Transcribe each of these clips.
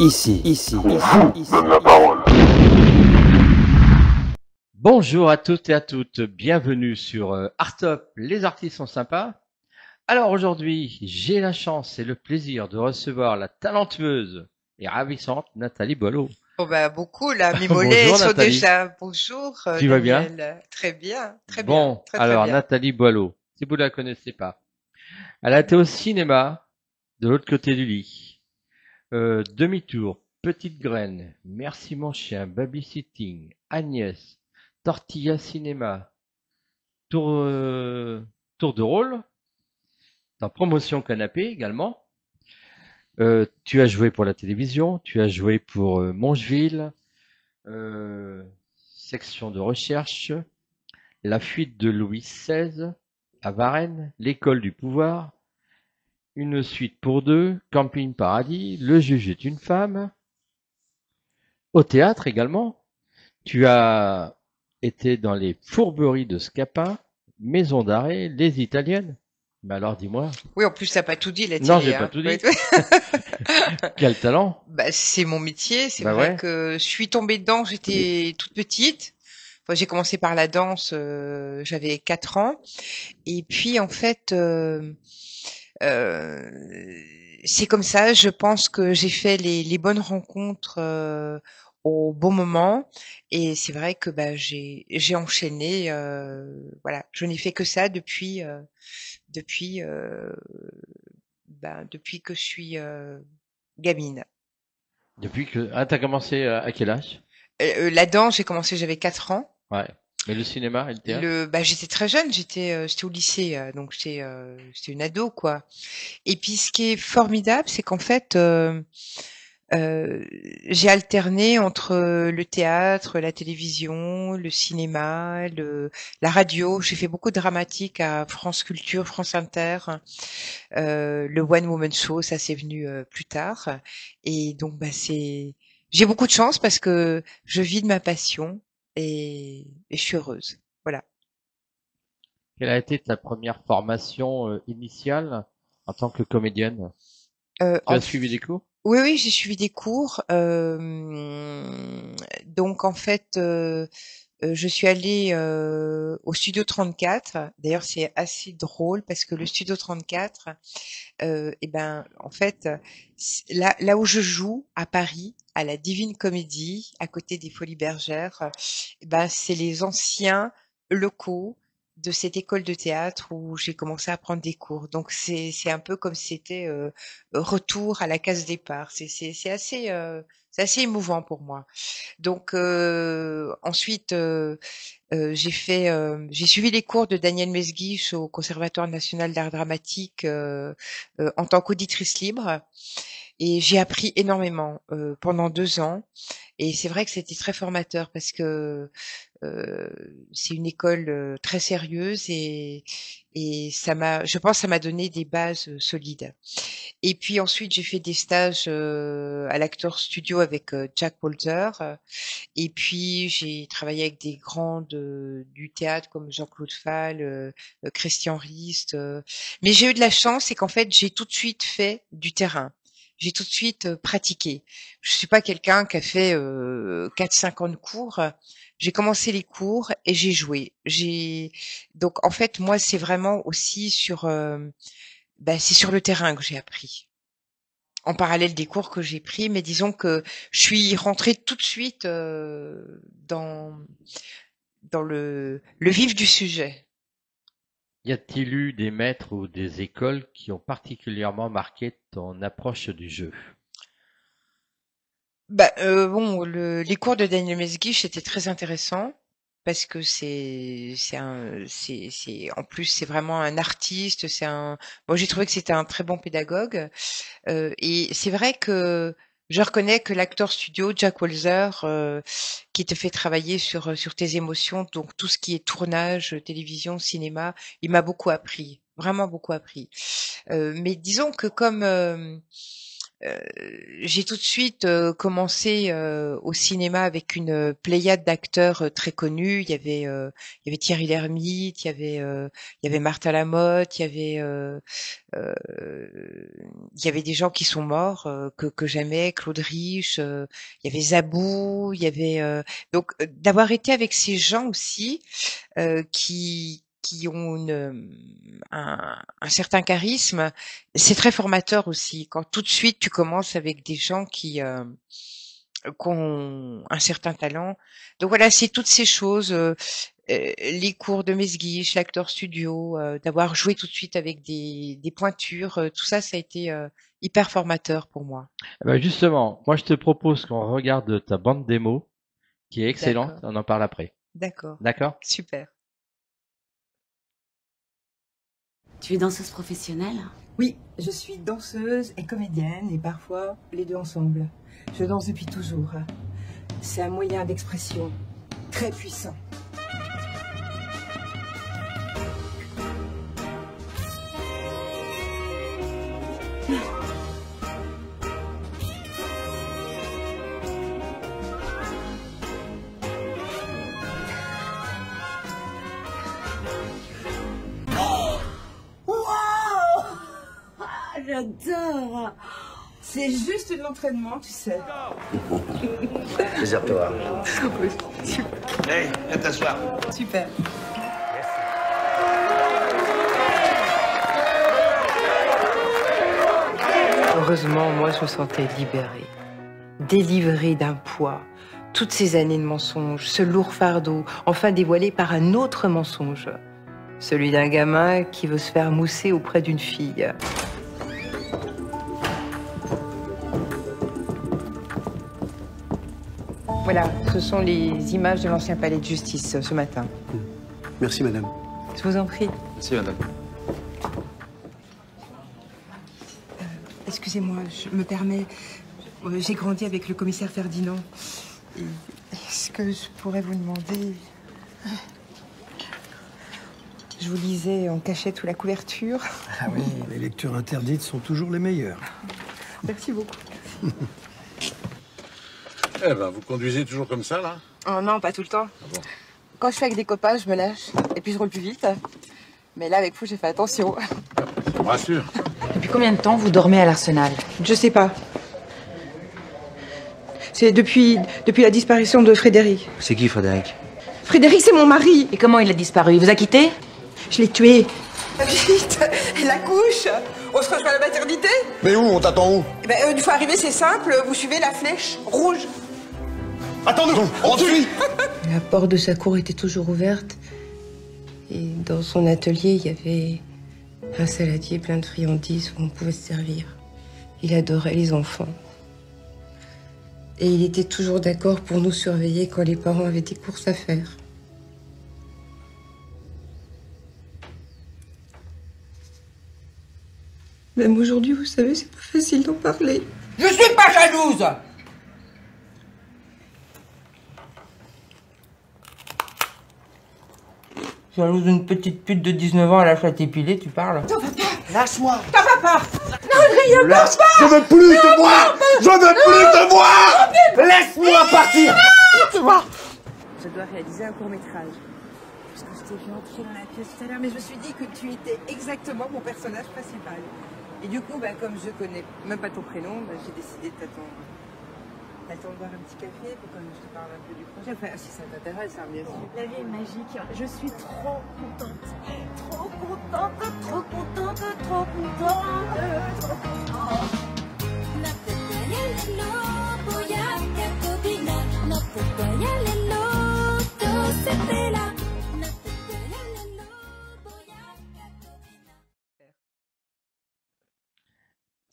On vous donne la parole. Bonjour à toutes et à toutes, bienvenue sur Artop, les artistes sont sympas. Alors aujourd'hui, j'ai la chance et le plaisir de recevoir la talentueuse et ravissante Nathalie Boileau. Oh bah beaucoup là, mes mollets Bonjour sont Nathalie, déjà. Bonjour tu vas bien? Daniel. Très bien, très bien, Bon, très très alors bien. Nathalie Boileau, si vous ne la connaissez pas, elle a été au cinéma de l'autre côté du lit. Demi-tour, Petite Graine, Merci mon chien, Babysitting, Agnès, Tortilla Cinéma, Tour, Tour de rôle, dans Promotion Canapé également. Tu as joué pour la télévision, tu as joué pour Mongeville, euh, Section de recherche, La fuite de Louis XVI à Varennes, L'école du pouvoir, Une suite pour deux, Camping Paradis, Le juge est une femme. Au théâtre également, tu as été dans les Fourberies de Scapin, Maison d'arrêt, Les Italiennes. Mais alors dis-moi. Oui, en plus t'as pas tout dit la Non, télé, j'ai pas hein. tout Oui. dit. Quel talent. Bah c'est mon métier. C'est Bah vrai ouais. que je suis tombée dedans. J'étais toute petite. Enfin, j'ai commencé par la danse. J'avais 4 ans. Et puis en fait, euh, c'est comme ça. Je pense que j'ai fait les bonnes rencontres au bon moment. Et c'est vrai que bah j'ai enchaîné. Voilà, je n'ai fait que ça depuis depuis que je suis gamine. Depuis que... Ah, t'as commencé à quel âge? La danse, j'ai commencé, j'avais 4 ans. Ouais. Mais le cinéma et le théâtre? J'étais très jeune, j'étais au lycée, donc j'étais une ado quoi. Et puis ce qui est formidable, c'est qu'en fait, Heu, j'ai alterné entre le théâtre, la télévision, le cinéma, la radio. J'ai fait beaucoup de dramatique à France Culture, France Inter. Le One Woman Show, ça c'est venu, plus tard. Et donc bah, c'est j'ai beaucoup de chance parce que je vis de ma passion et je suis heureuse. Voilà. Quelle a été ta première formation initiale en tant que comédienne? Tu En as f suivi des cours? Oui, oui, j'ai suivi des cours, donc en fait, je suis allée, au Studio 34. D'ailleurs, c'est assez drôle parce que le Studio 34, et ben, en fait, là où je joue à Paris, à la Divine Comédie, à côté des Folies Bergères, et ben, c'est les anciens locaux de cette école de théâtre où j'ai commencé à prendre des cours. Donc c'est un peu comme si c'était, retour à la case départ. C'est assez émouvant pour moi. Donc ensuite, j'ai suivi les cours de Daniel Mesguich au Conservatoire national d'art dramatique, en tant qu'auditrice libre, et j'ai appris énormément, pendant 2 ans. Et c'est vrai que c'était très formateur parce que c'est une école très sérieuse, et je pense que ça m'a donné des bases solides. Et puis ensuite, j'ai fait des stages à l'Actors Studio avec Jack Walter. Et puis j'ai travaillé avec des grands du théâtre comme Jean-Claude Fall, Christian Rist. Mais j'ai eu de la chance, c'est qu'en fait j'ai tout de suite fait du terrain. J'ai tout de suite pratiqué. Je suis pas quelqu'un qui a fait 4-5 ans de cours. J'ai commencé les cours et j'ai joué. Donc en fait moi c'est vraiment aussi c'est sur le terrain que j'ai appris en parallèle des cours que j'ai pris, mais disons que je suis rentrée tout de suite dans le vif du sujet. Y a-t-il eu des maîtres ou des écoles qui ont particulièrement marqué ton approche du jeu? Bon, les cours de Daniel Mesguich étaient très intéressants parce que en plus c'est vraiment un artiste. Moi j'ai trouvé que c'était un très bon pédagogue. Et c'est vrai que je reconnais que l'acteur studio, Jack Walzer, qui te fait travailler sur tes émotions, donc tout ce qui est tournage, télévision, cinéma, il m'a beaucoup appris, vraiment beaucoup appris. Mais disons que comme j'ai tout de suite commencé au cinéma avec une pléiade d'acteurs très connus. Il y avait Thierry Lhermitte, il y avait Martha Lamotte, il y avait des gens qui sont morts que j'aimais, Claude Rich, il y avait Zabou, il y avait donc d'avoir été avec ces gens aussi qui ont un certain charisme, c'est très formateur aussi. Quand tout de suite tu commences avec des gens qui ont un certain talent. Donc voilà, c'est toutes ces choses, les cours de Mesguich, l'acteur studio, d'avoir joué tout de suite avec des pointures, tout ça, ça a été hyper formateur pour moi. Eh ben justement, moi je te propose qu'on regarde ta bande démo, qui est excellente, D'accord, on en parle après. d'accord, D'accord? super. Tu es danseuse professionnelle? Oui, je suis danseuse et comédienne et parfois les deux ensemble. Je danse depuis toujours. C'est un moyen d'expression très puissant. Waouh! J'adore! C'est juste de l'entraînement, tu sais. Déserteur. Hey, viens t'asseoir. Super. Heureusement, moi, je me sentais libérée, délivrée d'un poids. Toutes ces années de mensonges, ce lourd fardeau, enfin dévoilé par un autre mensonge. Celui d'un gamin qui veut se faire mousser auprès d'une fille. Voilà, ce sont les images de l'ancien palais de justice ce matin. Merci, madame. Je vous en prie. Merci, madame. Excusez-moi, je me permets. J'ai grandi avec le commissaire Ferdinand. Est-ce que je pourrais vous demander... Je vous lisais en cachette sous la couverture. Ah oui, les lectures interdites sont toujours les meilleures. Merci beaucoup. Eh ben, vous conduisez toujours comme ça, là? Oh non, pas tout le temps. Ah bon? Quand je suis avec des copains, je me lâche. Et puis je roule plus vite. Mais là, avec vous, j'ai fait attention. Ça me rassure. Depuis combien de temps vous dormez à l'Arsenal? Je sais pas. C'est depuis la disparition de Frédéric. C'est qui, Frédéric? Frédéric, c'est mon mari. Et comment il a disparu? Il vous a quitté? Je l'ai tué. Vite, la couche. On se rejoint à la maternité. Mais où? On t'attend où? Une fois arrivé, c'est simple. Vous suivez la flèche rouge. Attends-nous! On te suit! La porte de sa cour était toujours ouverte. Et dans son atelier, il y avait un saladier plein de friandises où on pouvait se servir. Il adorait les enfants. Et il était toujours d'accord pour nous surveiller quand les parents avaient des courses à faire. Même aujourd'hui, vous savez, c'est pas facile d'en parler. Je suis pas jalouse. Jalouse d'une petite pute de 19 ans à la chatte épilée, tu parles? Lâche-moi! T'en vas pas. Je veux plus te voir! Je veux plus te voir! Laisse-moi partir! Je dois réaliser un court-métrage. Parce que je t'ai vu entrer dans la pièce tout à l'heure, mais je me suis dit que tu étais exactement mon personnage principal. Et du coup, comme je connais même pas ton prénom, j'ai décidé de t'attendre. T'attends de boire un petit café pour que je te parle un peu du projet. Enfin, si ça t'intéresse, hein, bien sûr. La vie est magique. Je suis trop contente. Trop contente, trop contente, trop contente, trop contente.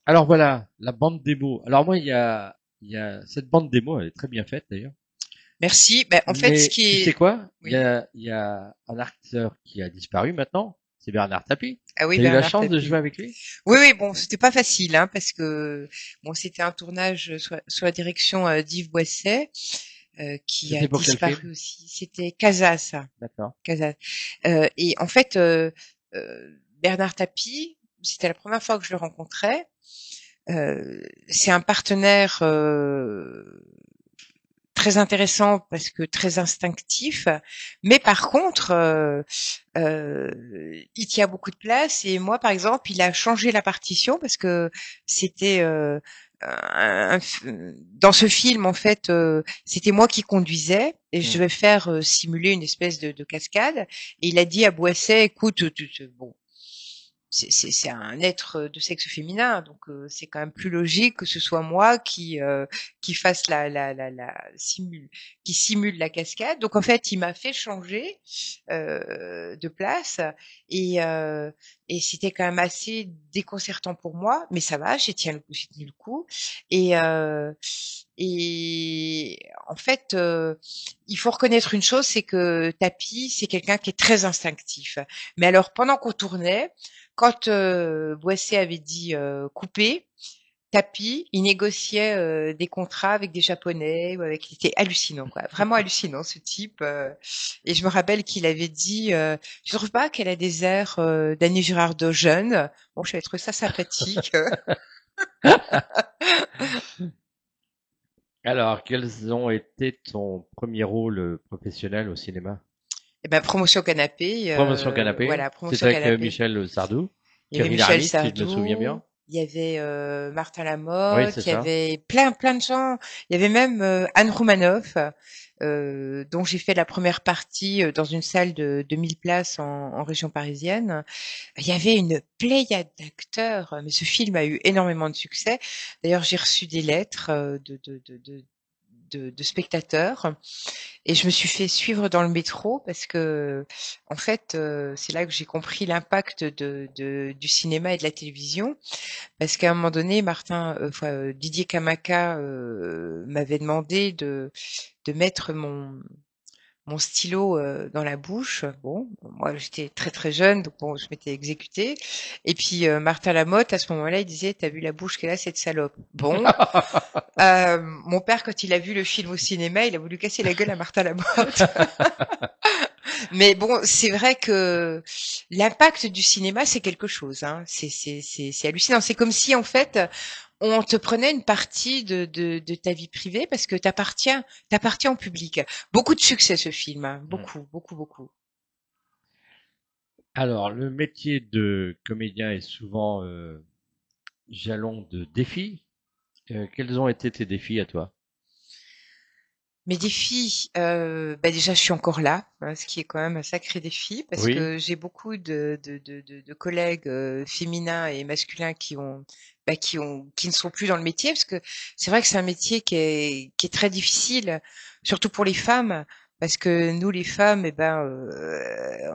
Alors voilà, la bande démo. Alors moi, il y a cette bande démo, elle est très bien faite d'ailleurs. Merci. En fait, Mais ce qui tu est... sais quoi? Oui. Il y a un acteur qui a disparu maintenant. C'est Bernard Tapie. Ah oui, T'as eu la Bernard chance de Tapie. jouer avec lui? Oui, bon, c'était pas facile, hein, parce que bon, c'était un tournage sous la direction d'Yves Boisset, qui a C'était pour quel disparu film? aussi. C'était Casas, ça. D'accord. Casas. Et en fait, Bernard Tapie, c'était la première fois que je le rencontrais. c'est un partenaire très intéressant parce que très instinctif, mais par contre, il tient beaucoup de place. Et moi, par exemple, il a changé la partition parce que c'était dans ce film, en fait, c'était moi qui conduisais et je devais faire simuler une espèce de cascade. Et il a dit à Boisset, écoute, bon, c'est un être de sexe féminin, donc c'est quand même plus logique que ce soit moi qui fasse qui simule la cascade. Donc en fait, il m'a fait changer de place et c'était quand même assez déconcertant pour moi, mais ça va, j'ai tenu le coup et en fait, il faut reconnaître une chose, c'est que Tapi, c'est quelqu'un qui est très instinctif. Mais alors pendant qu'on tournait, quand Boisset avait dit couper, Tapi, il négociait des contrats avec des Japonais, ou avec, il était hallucinant, quoi, vraiment hallucinant ce type. Et je me rappelle qu'il avait dit, je trouve pas qu'elle a des airs d'Annie Girardot jeune. Bon, j'avais trouvé ça sympathique. Alors, quels ont été ton premier rôle professionnel au cinéma? Eh ben, Promotion Canapé. Promotion Canapé. Voilà, Promotion C'était avec Canapé. Michel Sardou. Il y avait Kevin Michel Harris, Sardou. si je me souviens bien. Il y avait Martin Lamotte. Oui, c'est il y ça. avait plein de gens. Il y avait même Anne Roumanoff, dont j'ai fait la première partie dans une salle de 1000 places en région parisienne. Il y avait une pléiade d'acteurs, mais ce film a eu énormément de succès. D'ailleurs, j'ai reçu des lettres de spectateurs et je me suis fait suivre dans le métro parce que en fait c'est là que j'ai compris l'impact du cinéma et de la télévision, parce qu'à un moment donné Didier Camacca m'avait demandé de mettre mon stylo dans la bouche. Bon, moi j'étais très très jeune, donc bon, je m'étais exécutée. Et puis Martin Lamotte, à ce moment-là, il disait, t'as vu la bouche qu'elle a, cette salope. Bon, mon père, quand il a vu le film au cinéma, il a voulu casser la gueule à Martin Lamotte. Mais bon, c'est vrai que l'impact du cinéma, c'est quelque chose. Hein. C'est hallucinant. C'est comme si en fait on te prenait une partie de ta vie privée parce que t'appartiens au public. Beaucoup de succès ce film, hein. Beaucoup. Alors, le métier de comédien est souvent jalon de défis. Quels ont été tes défis à toi? Mes défis, déjà je suis encore là, hein, ce qui est quand même un sacré défi parce Oui. que j'ai beaucoup de collègues féminins et masculins qui ne sont plus dans le métier, parce que c'est vrai que c'est un métier qui est très difficile, surtout pour les femmes, parce que nous les femmes,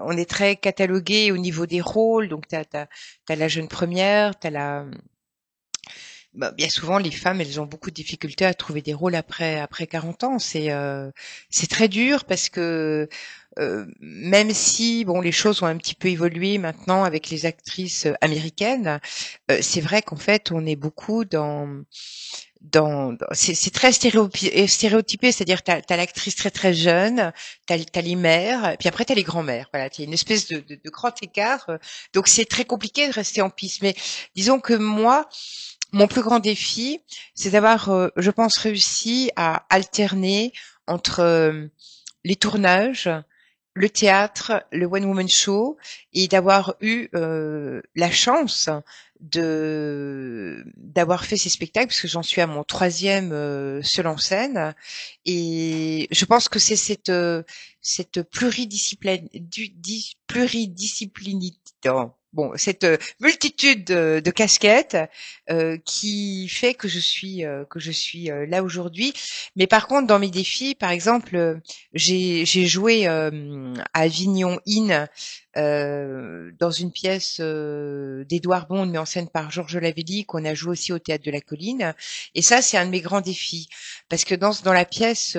on est très cataloguées au niveau des rôles, donc t'as la jeune première, bien souvent, les femmes, elles ont beaucoup de difficultés à trouver des rôles après 40 ans. C'est très dur parce que même si bon, les choses ont un petit peu évolué maintenant avec les actrices américaines, c'est vrai qu'en fait, on est beaucoup c'est très stéréotypé, c'est-à-dire t'as l'actrice très très jeune, t'as les mères, puis après t'as les grands-mères. Voilà, t'as une espèce de grand écart. Donc c'est très compliqué de rester en piste. Mais disons que moi, mon plus grand défi, c'est d'avoir, je pense, réussi à alterner entre les tournages, le théâtre, le one woman show, et d'avoir eu la chance d'avoir fait ces spectacles, parce que j'en suis à mon 3e seul en scène, et je pense que c'est cette cette multitude de casquettes qui fait que je suis là aujourd'hui. Mais par contre, dans mes défis, par exemple, j'ai joué à Avignon Inn dans une pièce d'Édouard Bond, mais en scène par Georges Lavelli, qu'on a joué aussi au Théâtre de la Colline. Et ça, c'est un de mes grands défis, parce que dans la pièce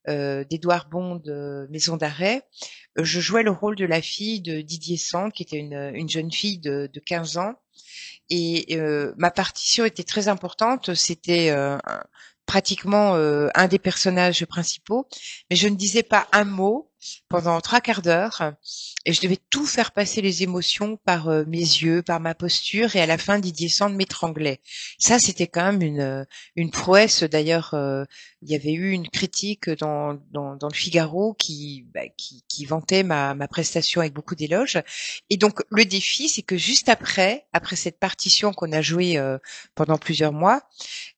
d'Édouard Bond, Maison d'arrêt, je jouais le rôle de la fille de Didier Sand, qui était une jeune fille de 15 ans. Et ma partition était très importante. C'était pratiquement un des personnages principaux, mais je ne disais pas un mot. pendant 3/4 d'heure et je devais tout faire passer les émotions par mes yeux, par ma posture et à la fin Didier Sand m'étranglait. Ça, c'était quand même une prouesse. D'ailleurs, il y avait eu une critique dans le Figaro qui vantait ma prestation avec beaucoup d'éloges. Et donc le défi, c'est que juste après cette partition qu'on a jouée pendant plusieurs mois,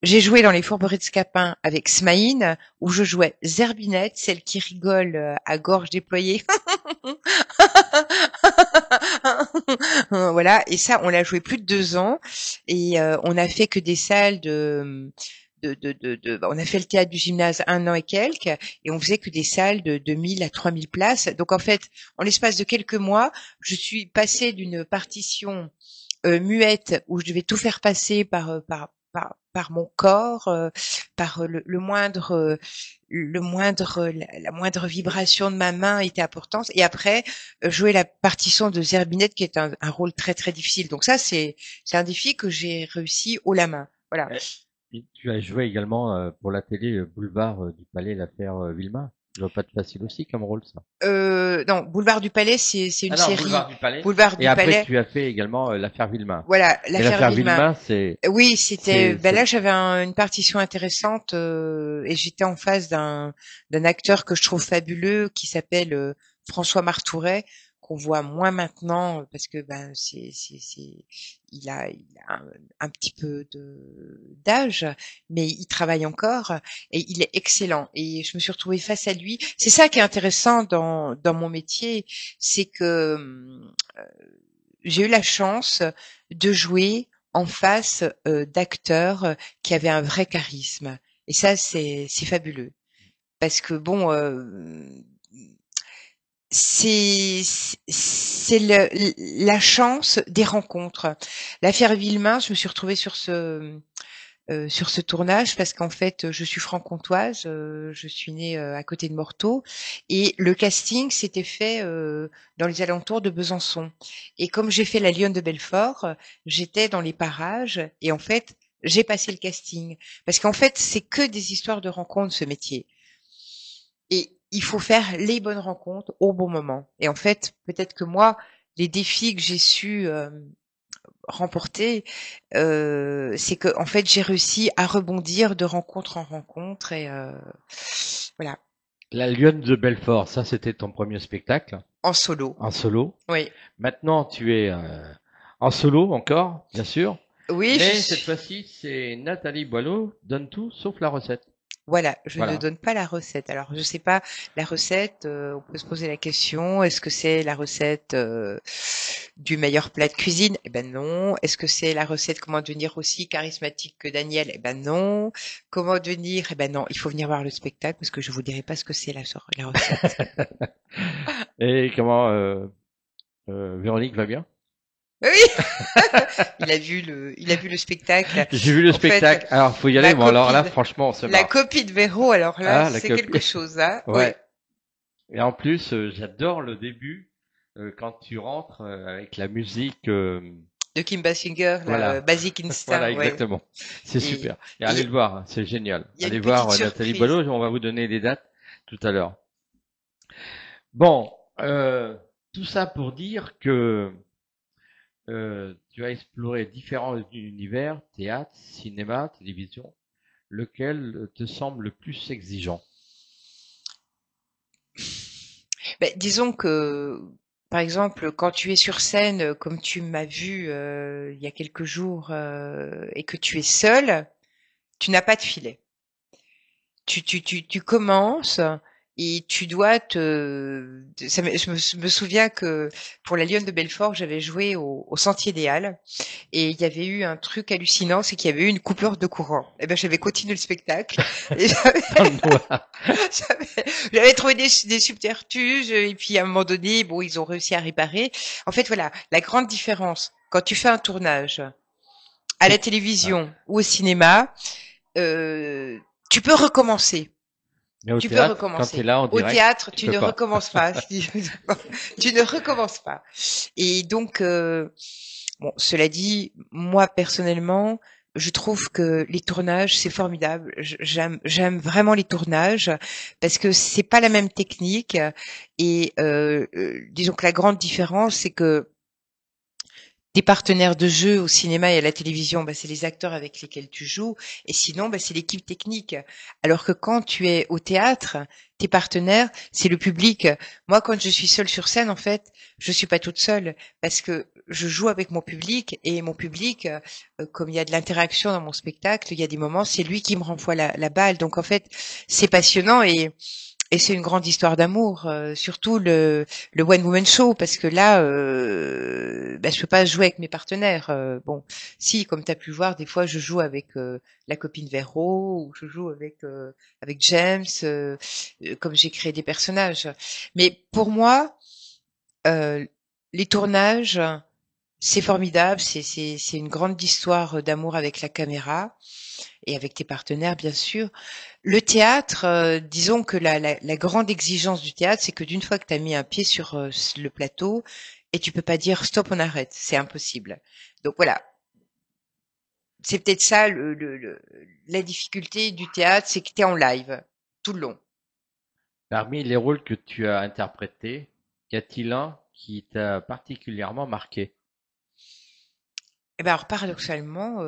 j'ai joué dans les Fourberies de Scapin avec Smaïn, où je jouais Zerbinette, celle qui rigole à gorge déployée. Voilà, et ça, on l'a joué plus de 2 ans, et on a fait que des salles on a fait le théâtre du gymnase 1 an et quelques, et on faisait que des salles de 2000 à 3000 places. Donc en fait, en l'espace de quelques mois, je suis passée d'une partition muette où je devais tout faire passer par mon corps, par la moindre vibration de ma main était importante. Et après, jouer la partition de Zerbinette, qui est un rôle très très difficile. Donc ça, c'est un défi que j'ai réussi haut la main. Voilà. Et tu as joué également pour la télé Boulevard du Palais, l'affaire Villemain. Ça doit pas être facile aussi comme rôle, ça. Non, Boulevard du Palais, c'est une série. Boulevard du Palais. Boulevard du et après, Palais. tu as fait également l'affaire Villemain. Voilà, l'affaire Villemain, c'est. Oui, c'était. Là, j'avais une partition intéressante et j'étais en face d'un acteur que je trouve fabuleux qui s'appelle François Martouret, qu'on voit moins maintenant parce que il a un petit peu d'âge, mais il travaille encore et il est excellent. Et je me suis retrouvée face à lui. C'est ça qui est intéressant dans mon métier, c'est que j'ai eu la chance de jouer en face d'acteurs qui avaient un vrai charisme. Et ça, c'est fabuleux. Parce que bon, c'est la chance des rencontres. L'affaire Villemain, je me suis retrouvée sur ce tournage parce qu'en fait, je suis franc-comtoise, je suis née à côté de Morteau et le casting s'était fait dans les alentours de Besançon. Et comme j'ai fait la Lionne de Belfort, j'étais dans les parages et en fait, j'ai passé le casting. Parce qu'en fait, c'est que des histoires de rencontres, ce métier. Et il faut faire les bonnes rencontres au bon moment. Et en fait, peut-être que moi, les défis que j'ai su remporter, c'est que en fait, j'ai réussi à rebondir de rencontre en rencontre et voilà. La Lionne de Belfort, ça c'était ton premier spectacle. En solo. En solo. Oui. Maintenant, tu es en solo encore, bien sûr. Oui. Mais cette fois-ci, c'est Nathalie Boileau donne tout sauf la recette. Voilà, je ne donne pas la recette. Alors, je sais pas, la recette, on peut se poser la question, est-ce que c'est la recette du meilleur plat de cuisine? Eh ben non. Est-ce que c'est la recette comment devenir aussi charismatique que Daniel? Eh ben non. Comment devenir? Eh ben non, il faut venir voir le spectacle parce que je vous dirai pas ce que c'est la recette. Et comment Véronique va bien? Oui, il a vu le spectacle. J'ai vu le spectacle. Fait, alors, faut y aller. Bon, alors là, franchement, on se marre. La copie de Véro, alors là, c'est quelque chose, hein. Ouais. Oui. Et en plus, j'adore le début quand tu rentres avec la musique de Kim Basinger, la Basic Instinct. Voilà, exactement. Ouais. C'est super. Et allez le voir, c'est génial. Allez voir Nathalie Boileau. On va vous donner les dates tout à l'heure. Bon, tout ça pour dire que tu as exploré différents univers, théâtre, cinéma, télévision. Lequel te semble le plus exigeant? Ben, disons que, par exemple, quand tu es sur scène, comme tu m'as vu il y a quelques jours, et que tu es seul, tu n'as pas de filet. Tu commences et tu dois je me souviens que pour la Lionne de Belfort, j'avais joué au Sentier des Halles et il y avait eu un truc hallucinant, c'est qu'il y avait eu une coupure de courant. Et ben j'avais continué le spectacle et j'avais trouvé des subterfuges et puis à un moment donné, bon, ils ont réussi à réparer. En fait, voilà, la grande différence quand tu fais un tournage à la télévision ou au cinéma, tu peux recommencer. Mais au théâtre, quand t'es là en direct, au théâtre, tu ne recommences pas. Tu ne recommences pas. Et donc, bon, cela dit, moi personnellement, je trouve que les tournages, c'est formidable. J'aime vraiment les tournages parce que c'est pas la même technique et disons que la grande différence, c'est que tes partenaires de jeu au cinéma et à la télévision, bah, c'est les acteurs avec lesquels tu joues, et sinon, bah, c'est l'équipe technique. Alors que quand tu es au théâtre, tes partenaires, c'est le public. Moi, quand je suis seule sur scène, en fait, je suis pas toute seule parce que je joue avec mon public et mon public, comme il y a de l'interaction dans mon spectacle, il y a des moments, c'est lui qui me renvoie la balle. Donc en fait, c'est passionnant et c'est une grande histoire d'amour, surtout le one woman show parce que là, bah, je peux pas jouer avec mes partenaires. Bon, si, comme tu as pu voir, des fois je joue avec la copine Véro ou je joue avec James, comme j'ai créé des personnages. Mais pour moi, les tournages, c'est formidable, c'est une grande histoire d'amour avec la caméra et avec tes partenaires, bien sûr. Le théâtre, disons que la grande exigence du théâtre, c'est que d'une fois que tu as mis un pied sur le plateau, et tu peux pas dire stop, on arrête, c'est impossible. Donc voilà, c'est peut-être ça la difficulté du théâtre, c'est que tu es en live tout le long. Parmi les rôles que tu as interprétés, y a-t-il un qui t'a particulièrement marqué? Eh ben alors paradoxalement,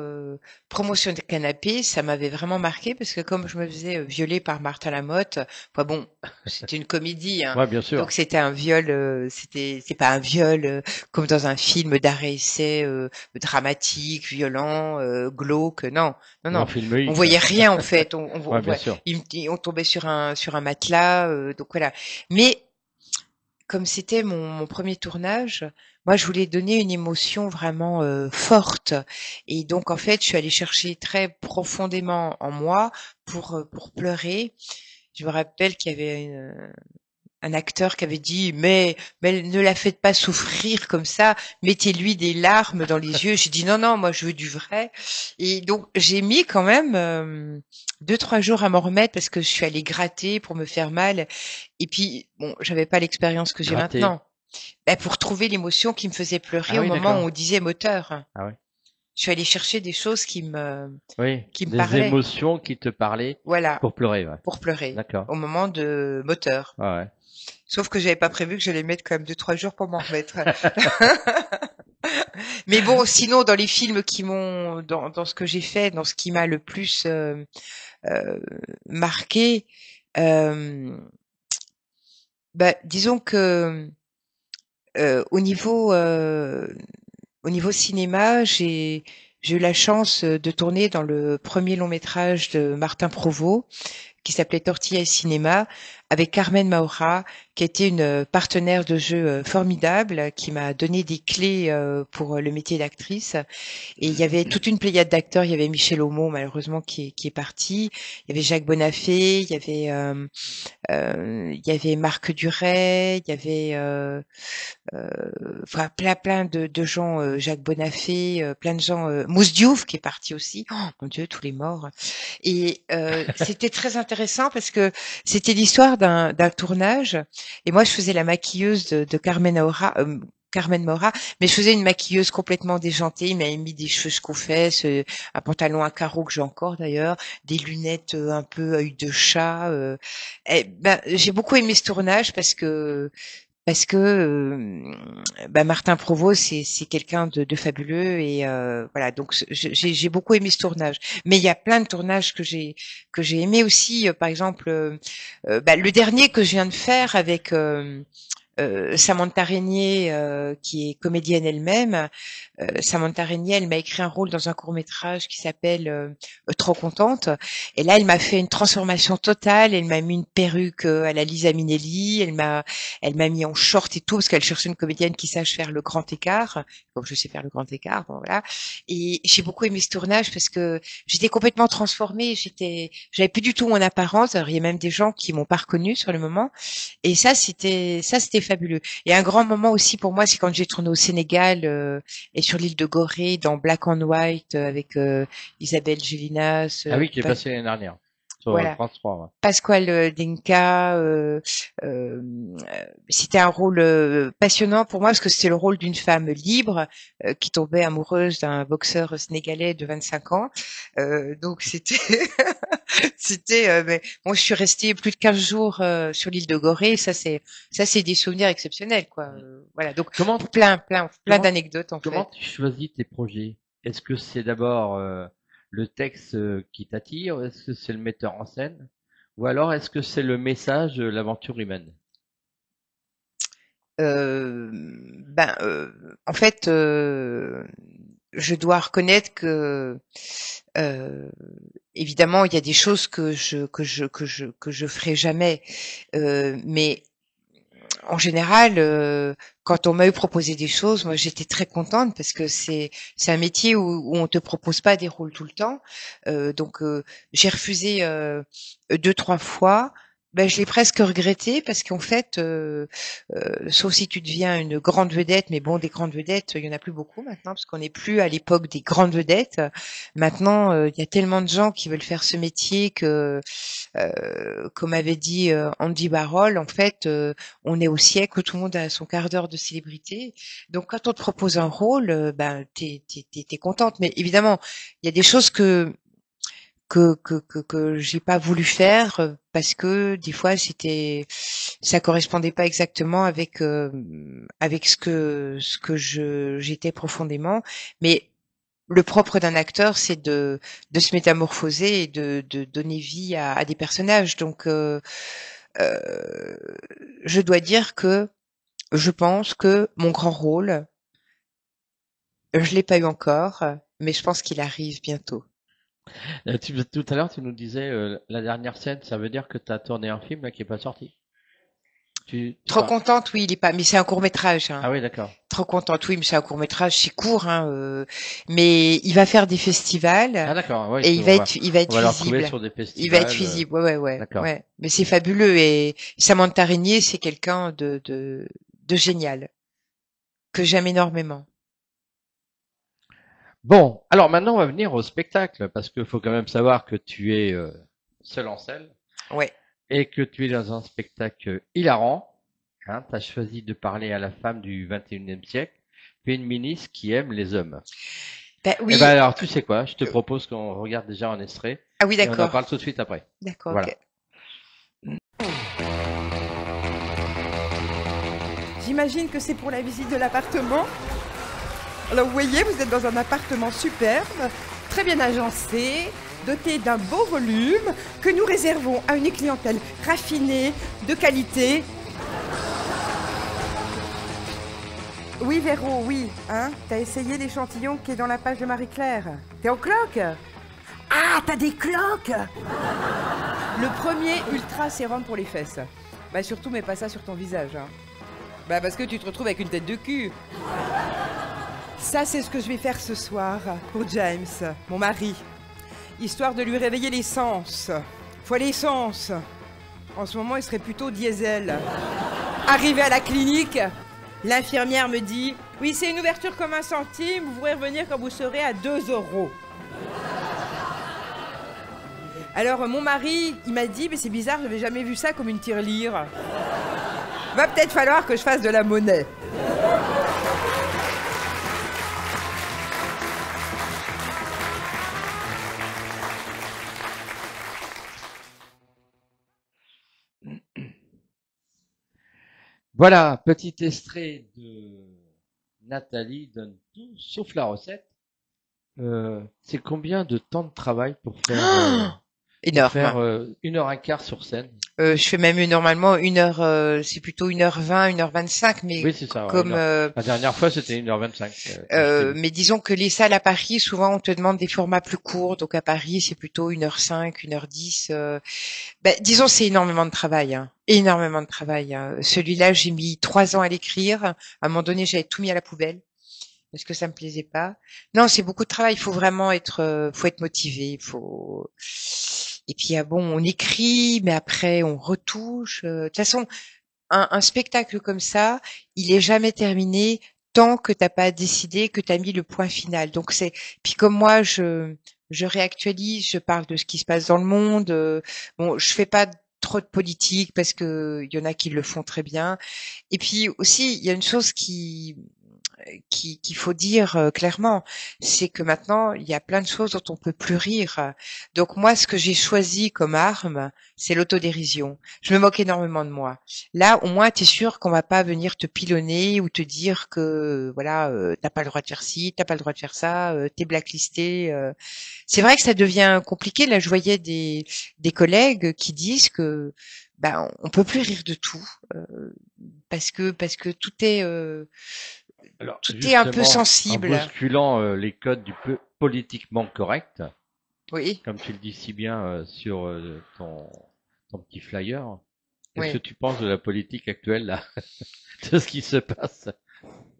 Promotion de canapé, ça m'avait vraiment marqué parce que comme je me faisais violer par Martin Lamotte, enfin bon, c'était une comédie, hein, Ouais, bien sûr. donc c'était un viol, c'est pas un viol comme dans un film d'arrêt-essai dramatique, violent, glauque, non, non, Un non, film on X. voyait rien en fait, Ouais, bien sûr. on tombait sur un matelas, donc voilà. Mais comme c'était mon premier tournage, moi je voulais donner une émotion vraiment forte et donc en fait je suis allée chercher très profondément en moi pour pleurer. Je me rappelle qu'il y avait un acteur qui avait dit mais ne la faites pas souffrir comme ça, mettez-lui des larmes dans les yeux. J'ai dit non, moi je veux du vrai. Et donc j'ai mis quand même 2-3 jours à m'en remettre parce que je suis allée gratter pour me faire mal. Et puis bon, j'avais pas l'expérience que j'ai Gratter. maintenant. Bah, pour trouver l'émotion qui me faisait pleurer Ah au oui, moment d'accord. où on disait moteur. Ah ouais. Je suis allée chercher des choses qui me Oui, qui me des parlaient. émotions qui te parlaient Voilà, pour pleurer, ouais. pour pleurer D'accord. au moment de moteur. Ouais, ouais. Sauf que j'avais pas prévu que j'allais mettre quand même 2-3 jours pour m'en remettre. Mais bon, sinon dans les films qui m'ont dans ce que j'ai fait, dans ce qui m'a le plus marqué, bah disons que au niveau cinéma, j'ai eu la chance de tourner dans le premier long métrage de Martin Provost qui s'appelait Tortilla et Cinéma avec Carmen Maura qui était une partenaire de jeu formidable qui m'a donné des clés pour le métier d'actrice et il y avait toute une pléiade d'acteurs, il y avait Michel Aumont malheureusement qui est parti, il y avait Jacques Bonafé, il y avait Marc Duret, il y avait enfin plein de gens, Jacques Bonafé, plein de gens, Mousse Diouf qui est parti aussi. Oh mon Dieu, tous les morts. Et c'était très intéressant parce que c'était l'histoire d'un tournage. Et moi, je faisais la maquilleuse de Carmen Maura, mais je faisais une maquilleuse complètement déjantée. Il m'avait mis des cheveux jusqu'aux fesses, un pantalon à carreaux que j'ai encore d'ailleurs, des lunettes un peu œil de chat. Et ben, j'ai beaucoup aimé ce tournage parce que bah, Martin Provost c'est quelqu'un de fabuleux et voilà donc j'ai beaucoup aimé ce tournage. Mais il y a plein de tournages que j'ai aimé aussi. Par exemple, bah, le dernier que je viens de faire avec Samantha Régnier, qui est comédienne elle-même. Samantha Régnier, elle m'a écrit un rôle dans un court-métrage qui s'appelle Trop contente. Et là, elle m'a fait une transformation totale. Elle m'a mis une perruque à la Lisa Minnelli. Elle m'a mis en short et tout parce qu'elle cherchait une comédienne qui sache faire le grand écart. Comme je sais faire le grand écart, bon, voilà. Et j'ai beaucoup aimé ce tournage parce que j'étais complètement transformée. J'avais plus du tout mon apparence. Alors, il y a même des gens qui m'ont pas reconnue sur le moment. Et ça, c'était fabuleux. Et un grand moment aussi pour moi, c'est quand j'ai tourné au Sénégal et sur l'île de Gorée dans Black and White avec Isabelle Gélinas. Ah oui, qui est passé l'année dernière. sur Voilà. France 3. Ouais. Pasquale Dinka, c'était un rôle passionnant pour moi parce que c'était le rôle d'une femme libre qui tombait amoureuse d'un boxeur sénégalais de 25 ans. Donc c'était mais bon, je suis restée plus de 15 jours sur l'île de Gorée. Ça c'est des souvenirs exceptionnels, quoi. Voilà. Donc plein d'anecdotes en fait. Comment tu choisis tes projets? Est-ce que c'est d'abord le texte qui t'attire? Est-ce que c'est le metteur en scène? Ou alors est-ce que c'est le message de l'aventure humaine? En fait, je dois reconnaître que évidemment il y a des choses que je ferai jamais, mais en général, quand on m'a proposé des choses, moi j'étais très contente parce que c'est un métier où on te propose pas des rôles tout le temps. Donc j'ai refusé 2-3 fois. Ben, je l'ai presque regretté parce qu'en fait, sauf si tu deviens une grande vedette, mais bon, des grandes vedettes, il y en a plus beaucoup maintenant parce qu'on n'est plus à l'époque des grandes vedettes. Maintenant, il y a tellement de gens qui veulent faire ce métier que, comme avait dit Andy Warhol, en fait, on est au siècle où tout le monde a son quart d'heure de célébrité. Donc, quand on te propose un rôle, ben, t'es contente. Mais évidemment, il y a des choses que j'ai pas voulu faire parce que des fois ça correspondait pas exactement avec ce que j'étais profondément. Mais le propre d'un acteur, c'est de se métamorphoser et de donner vie à des personnages. Donc je dois dire que je pense que mon grand rôle, je l'ai pas eu encore, mais je pense qu'il arrive bientôt. Tout à l'heure, tu nous disais la dernière scène, ça veut dire que tu as tourné un film là qui est pas sorti. Trop contente, oui, il est pas, mais c'est un court-métrage. Hein. Ah oui, d'accord. Trop contente, oui, mais c'est un court-métrage, c'est court, hein, mais il va faire des festivals. Ah d'accord, ouais, et il va être on va le visible. retrouver sur des festivals. Il va être visible, ouais. D'accord. Ouais. Mais c'est fabuleux et Samantha Régnier, c'est quelqu'un de génial que j'aime énormément. Bon, alors maintenant on va venir au spectacle parce qu'il faut quand même savoir que tu es seul en scène. Ouais. Et que tu es dans un spectacle hilarant. Hein, tu as choisi de parler à la femme du 21e siècle, féministe qui aime les hommes. Ben oui. Eh ben alors, tu sais quoi, je te propose qu'on regarde déjà un extrait. Ah oui, d'accord. Et on en parle tout de suite après. D'accord, voilà. ok. J'imagine que c'est pour la visite de l'appartement. Alors vous voyez, vous êtes dans un appartement superbe, très bien agencé, doté d'un beau volume, que nous réservons à une clientèle raffinée, de qualité. Oui, Véro, oui. Hein, t'as essayé l'échantillon qui est dans la page de Marie-Claire. T'es en cloque? Ah, t'as des cloques? Le premier ultra sérum pour les fesses. Bah surtout, mets pas ça sur ton visage. Hein. Bah parce que tu te retrouves avec une tête de cul. Ça, c'est ce que je vais faire ce soir pour James, mon mari. Histoire de lui réveiller les sens. Fois l'essence. En ce moment, il serait plutôt diesel. Arrivé à la clinique, l'infirmière me dit « Oui, c'est une ouverture comme 1 centime, vous pourrez revenir quand vous serez à 2 €. » Alors, mon mari, il m'a dit « Mais c'est bizarre, je n'avais jamais vu ça comme une tirelire. Va peut-être falloir que je fasse de la monnaie. » Voilà, petit extrait de Nathalie donne tout sauf la recette. C'est combien de temps de travail pour faire, énorme. 1h15 sur scène? Je fais même normalement 1h, c'est plutôt 1h20, 1h25, mais oui, c'est ça, comme la dernière fois c'était 1h25. Mais disons que les salles à Paris, souvent on te demande des formats plus courts, donc à Paris c'est plutôt 1h05, 1h10. Disons c'est énormément de travail, hein. Énormément de travail. Hein. Celui-là j'ai mis 3 ans à l'écrire. À un moment donné j'avais tout mis à la poubelle parce que ça me plaisait pas. Non, c'est beaucoup de travail. Il faut vraiment être motivé. Et puis bon, on écrit, mais après on retouche. De toute façon, un spectacle comme ça, il est jamais terminé tant que t'as pas décidé, que t'as mis le point final. Donc puis comme moi, je réactualise, je parle de ce qui se passe dans le monde. Bon, je fais pas trop de politique parce que il y en a qui le font très bien. Et puis aussi, il y a une chose qu'il faut dire clairement, c'est que maintenant il y a plein de choses dont on peut plus rire. Donc moi, ce que j'ai choisi comme arme, c'est l'autodérision. Je me moque énormément de moi. Là, au moins, t'es sûr qu'on va pas venir te pilonner ou te dire que voilà, t'as pas le droit de faire ci, t'as pas le droit de faire ça, t'es blacklisté. C'est vrai que ça devient compliqué. Là, je voyais des collègues qui disent que ben on peut plus rire de tout parce que tout est Alors, tout est un peu justement, en sensible. bousculant les codes du politiquement correct, Oui, comme tu le dis si bien sur ton petit flyer, qu'est-ce oui. que tu penses de la politique actuelle, là, de ce qui se passe?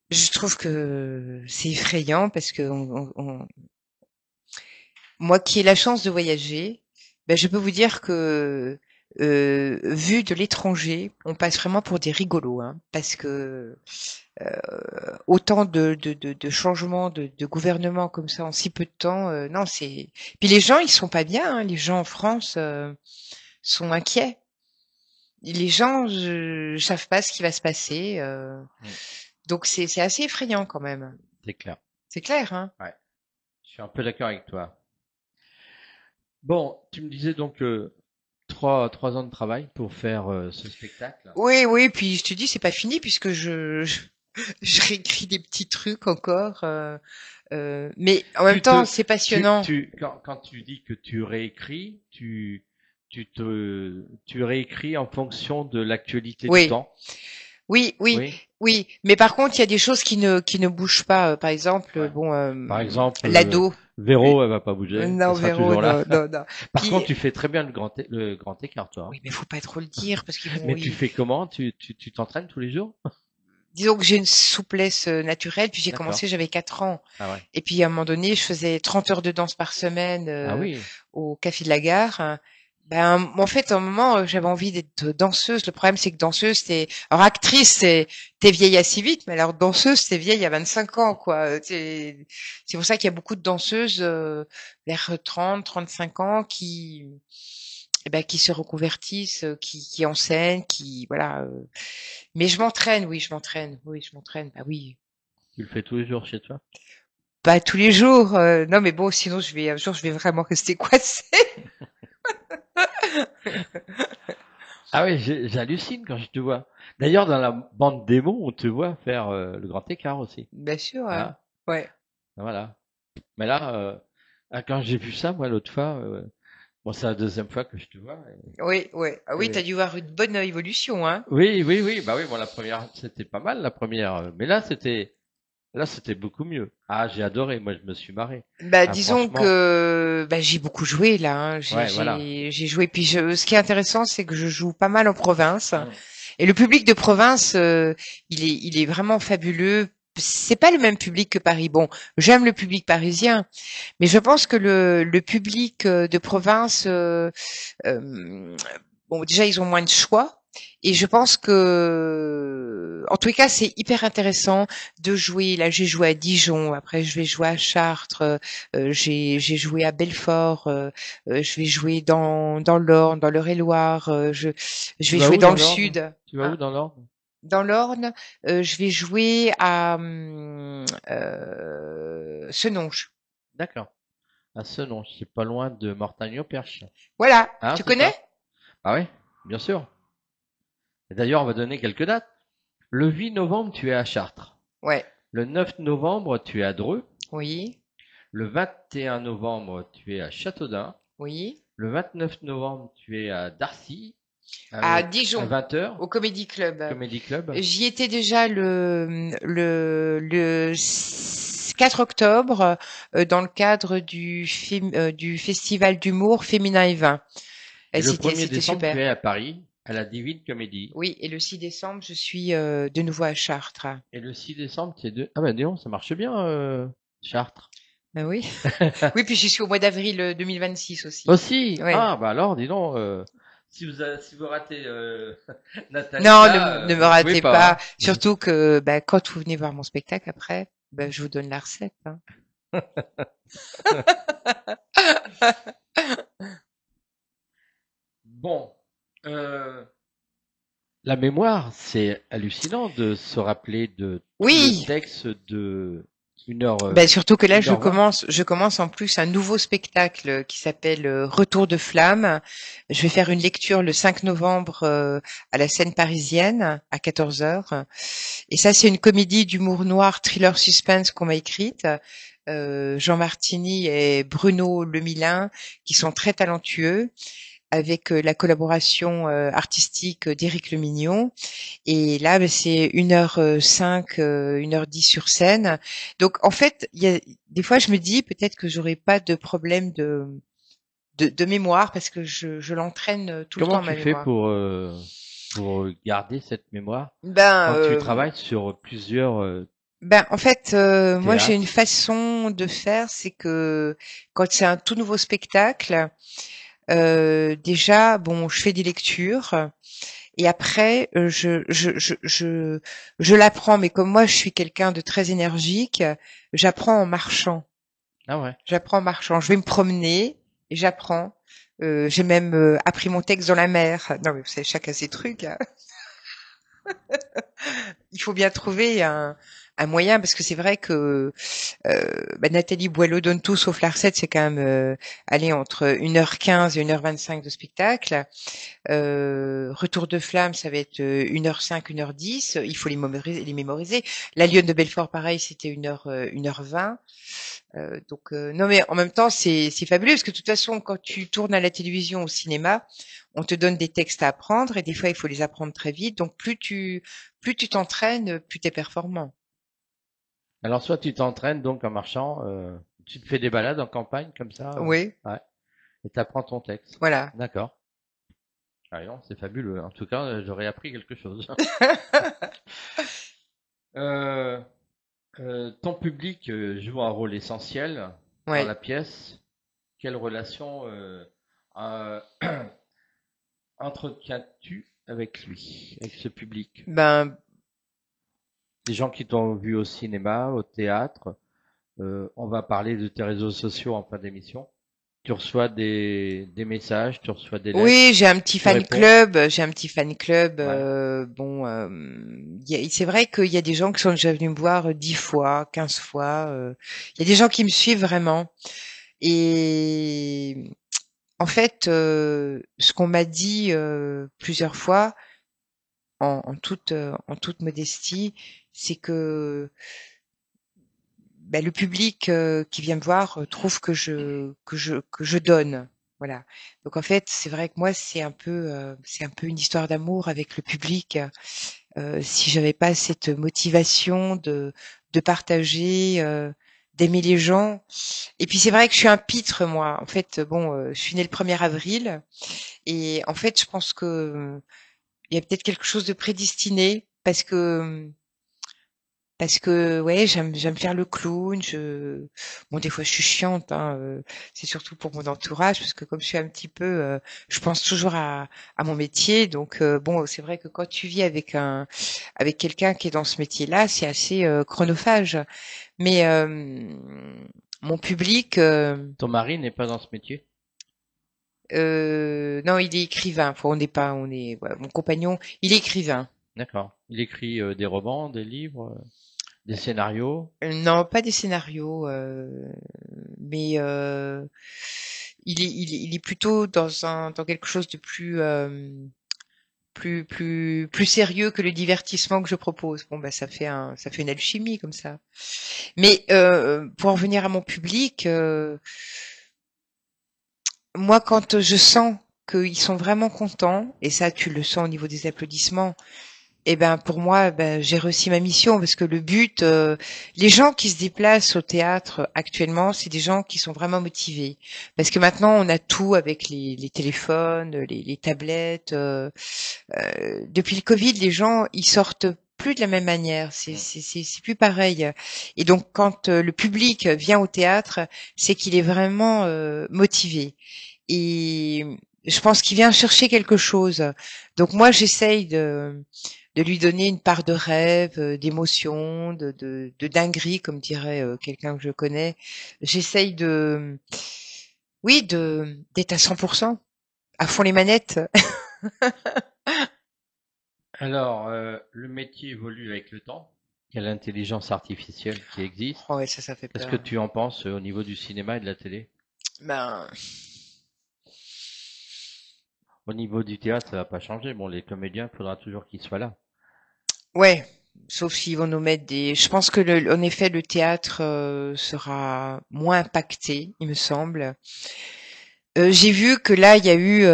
Je trouve que c'est effrayant parce que moi qui ai la chance de voyager, ben je peux vous dire que vu de l'étranger, on passe vraiment pour des rigolos, hein, parce que autant de changements de gouvernement comme ça en si peu de temps, non, c'est. Puis les gens, ils sont pas bien, hein, les gens en France sont inquiets. Les gens savent pas ce qui va se passer, donc c'est assez effrayant quand même. C'est clair. C'est clair, hein. Ouais. Je suis un peu d'accord avec toi. Bon, tu me disais donc 3 ans de travail pour faire ce spectacle. Oui, puis je te dis, c'est pas fini puisque je réécris des petits trucs encore, mais en même temps, c'est passionnant. Quand tu dis que tu réécris, tu réécris en fonction de l'actualité du temps. Oui, mais par contre, il y a des choses qui ne bougent pas. Par exemple, Par exemple, l'ado. Véro, elle va pas bouger. Non, elle sera Véro, toujours là. non. Par contre, tu fais très bien le grand écart, toi. Oui, mais faut pas trop le dire parce qu'ils vont. Mais tu fais comment? Tu t'entraînes tous les jours? Disons que j'ai une souplesse naturelle, puis j'ai commencé, j'avais 4 ans. Ah ouais. Et puis à un moment donné, je faisais 30 heures de danse par semaine au Café de la Gare. Ben en fait, à un moment, j'avais envie d'être danseuse. Le problème, c'est que danseuse, alors actrice, t'es vieille assez vite, mais alors danseuse, t'es vieille à 25 ans, quoi. C'est pour ça qu'il y a beaucoup de danseuses vers 30, 35 ans qui se reconvertissent, qui enseignent, voilà. Mais je m'entraîne, oui, je m'entraîne. Bah oui. Tu le fais tous les jours chez toi? Pas tous les jours. Non, mais bon, sinon un jour, je vais vraiment rester coincée. Ah oui, j'hallucine quand je te vois. D'ailleurs, dans la bande démo, on te voit faire le grand écart aussi. Bien sûr, hein. Ouais. Voilà. Mais là, quand j'ai vu ça, moi, l'autre fois, bon, c'est la deuxième fois que je te vois. Oui. Ah oui, t'as dû voir une bonne évolution, hein. Oui. Bah oui, bon, la première, c'était pas mal, la première. Mais là, c'était beaucoup mieux. Ah, j'ai adoré. Moi, je me suis marré. Bah, disons que j'ai beaucoup joué là. Hein. J'ai joué. Puis ce qui est intéressant, c'est que je joue pas mal en province. Et le public de province, il est vraiment fabuleux. C'est pas le même public que Paris. Bon, j'aime le public parisien, mais je pense que le public de province, bon, déjà ils ont moins de choix. Et je pense que, en tous les cas, c'est hyper intéressant de jouer. Là, j'ai joué à Dijon. Après, je vais jouer à Chartres. J'ai joué à Belfort. Je vais jouer dans l'Orne, dans l'Eure-et-Loire. Je vais jouer dans le Sud. Tu vas où dans l'Orne? Dans l'Orne, je vais jouer à Senonches. D'accord. À Senonches, c'est pas loin de Mortagne-au-Perche. Voilà. Tu connais? Ah oui, bien sûr. Et d'ailleurs, on va donner quelques dates. Le 8 novembre, tu es à Chartres. Ouais. Le 9 novembre, tu es à Dreux. Oui. Le 21 novembre, tu es à Châteaudun. Oui. Le 29 novembre, tu es à Darcy. À Dijon. À 20h. Au Comedy Club. Comedy Club. J'y étais déjà le 4 octobre dans le cadre du festival d'humour Féminin et Vin. Et le 1er décembre, super. tu es à Paris, à la Divine Comédie. Oui, et le 6 décembre, je suis de nouveau à Chartres. Et le 6 décembre, tu es de... Ah ben dis donc, ça marche bien, Chartres. Ben oui. Oui, puis j'y suis au mois d'avril 2026 aussi. Aussi? Ouais. Ah bah alors, dis donc, si vous ratez Non, Natacha, ne me vous ratez pouvez pas. pas. Surtout que quand vous venez voir mon spectacle après, je vous donne la recette. Hein. Bon, la mémoire, c'est hallucinant de se rappeler de tout Oui. le texte de 1h, Surtout que là, 1h20. je commence en plus un nouveau spectacle qui s'appelle Retour de flamme. Je vais faire une lecture le 5 novembre à la Scène Parisienne à 14h. Et ça, c'est une comédie d'humour noir, thriller suspense qu'on m'a écrite. Jean Martini et Bruno Lemilin, qui sont très talentueux, avec la collaboration artistique d'Éric Lemignon. Et là, c'est 1h05, 1h10 sur scène. Donc, en fait, des fois, je me dis peut-être que j'aurais pas de problème de mémoire parce que je l'entraîne tout le temps, Comment ma tu fais mémoire. pour garder cette mémoire Ben, quand tu travailles sur plusieurs en fait, moi, j'ai une théâtres? façon de faire, c'est que quand c'est un tout nouveau spectacle, déjà, je fais des lectures. Et après, je l'apprends, mais comme moi, je suis quelqu'un de très énergique, j'apprends en marchant. Ah ouais. J'apprends en marchant. Je vais me promener et j'apprends. J'ai même appris mon texte dans la mer. Non, mais vous savez, chacun ses trucs. Hein. Il faut bien trouver un moyen, parce que c'est vrai que Nathalie Boileau donne tout sauf la recette, c'est quand même aller entre 1h15 et 1h25 de spectacle. Retour de flamme, ça va être 1h05, 1h10. Il faut les mémoriser. La Lionne de Belfort, pareil, c'était 1h20. Donc non, mais en même temps, c'est fabuleux parce que de toute façon, quand tu tournes à la télévision, au cinéma, on te donne des textes à apprendre et des fois, il faut les apprendre très vite. Donc plus tu t'entraînes, plus t'es performant. Alors soit tu t'entraînes donc en marchant, tu te fais des balades en campagne comme ça, Oui. ouais, et t'apprends ton texte. Voilà. D'accord. Ah non, c'est fabuleux. En tout cas, j'aurais appris quelque chose. Ton public joue un rôle essentiel dans la pièce. Quelle relation entretiens-tu avec lui, avec ce public? Des gens qui t'ont vu au cinéma, au théâtre. On va parler de tes réseaux sociaux en fin d'émission. Tu reçois des messages, tu reçois des lettres. Oui, j'ai un petit fan club. J'ai un petit fan club. Ouais. C'est vrai qu'il y a des gens qui sont déjà venus me voir 10 fois, 15 fois. Il y a des gens qui me suivent vraiment. Et en fait, ce qu'on m'a dit plusieurs fois, en toute modestie, c'est que le public qui vient me voir trouve que je donne. Voilà. Donc en fait, c'est vrai que moi, c'est un peu une histoire d'amour avec le public. Si j'avais pas cette motivation de partager, d'aimer les gens. Et puis c'est vrai que je suis un pitre, moi. En fait, je suis née le 1er avril. Et en fait, je pense que il y a peut-être quelque chose de prédestiné parce que ouais, j'aime faire le clown. Des fois je suis chiante, hein, c'est surtout pour mon entourage parce que comme je suis un petit peu, je pense toujours à mon métier. Donc c'est vrai que quand tu vis avec quelqu'un qui est dans ce métier-là, c'est assez chronophage. Mais mon public. Ton mari n'est pas dans ce métier? Non, il est écrivain. Mon compagnon, il est écrivain. D'accord. Il écrit des romans, des livres, des scénarios? Non, pas des scénarios, mais il est plutôt dans quelque chose de plus sérieux que le divertissement que je propose. Ça fait une alchimie comme ça. Mais pour en venir à mon public, moi, quand je sens qu'ils sont vraiment contents, et ça, tu le sens au niveau des applaudissements, pour moi, j'ai réussi ma mission parce que le but, les gens qui se déplacent au théâtre actuellement, c'est des gens qui sont vraiment motivés. Parce que maintenant, on a tout avec les téléphones, les tablettes. Depuis le Covid, les gens, ils sortent plus de la même manière. C'est plus pareil. Et donc, quand le public vient au théâtre, c'est qu'il est vraiment motivé. Et Je pense qu'il vient chercher quelque chose. Donc moi, j'essaye de lui donner une part de rêve, d'émotion, de dinguerie, comme dirait quelqu'un que je connais. J'essaye oui, d'être à 100%, à fond les manettes. Alors, le métier évolue avec le temps. Il y a l'intelligence artificielle qui existe. Oh ouais, ça fait Qu'est-ce peur. que tu en penses au niveau du cinéma et de la télé? Ben, Au niveau du théâtre, ça va pas changer. Bon, les comédiens, il faudra toujours qu'ils soient là. ouais. Sauf s'ils vont nous mettre des. Je pense que en effet, le théâtre sera moins impacté, il me semble. J'ai vu que là, il y a eu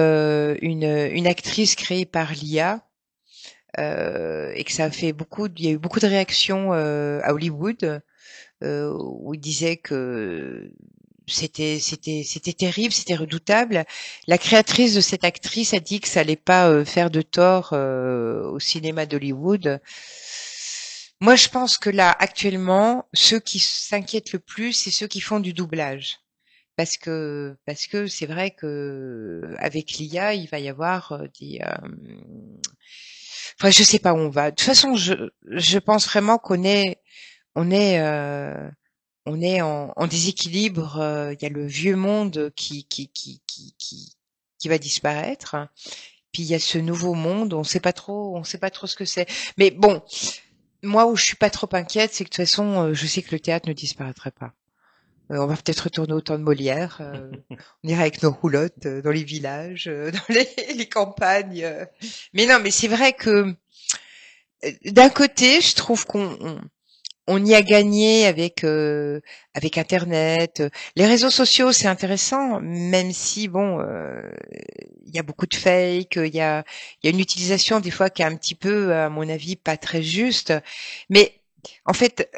une actrice créée par l'IA. Et que ça a fait il y a eu beaucoup de réactions à Hollywood où ils disaient que c'était terrible, c'était redoutable. La créatrice de cette actrice a dit que ça allait pas faire de tort au cinéma d'Hollywood. Moi, je pense que là, actuellement, ceux qui s'inquiètent le plus, c'est ceux qui font du doublage. Parce que c'est vrai que avec l'IA, il va y avoir enfin, je sais pas où on va. De toute façon, je pense vraiment on est en déséquilibre. Il y a le vieux monde qui va disparaître. Puis il y a ce nouveau monde. On sait pas trop ce que c'est. Mais bon, moi où je suis pas trop inquiète, c'est que de toute façon, je sais que le théâtre ne disparaîtrait pas. On va peut-être retourner au temps de Molière. On ira avec nos roulottes dans les villages, dans les campagnes. Mais non, mais c'est vrai que d'un côté, je trouve on y a gagné avec Internet. Les réseaux sociaux, c'est intéressant, même si bon, il y a beaucoup de fake, il y a une utilisation des fois qui est un petit peu, à mon avis, pas très juste. Mais en fait,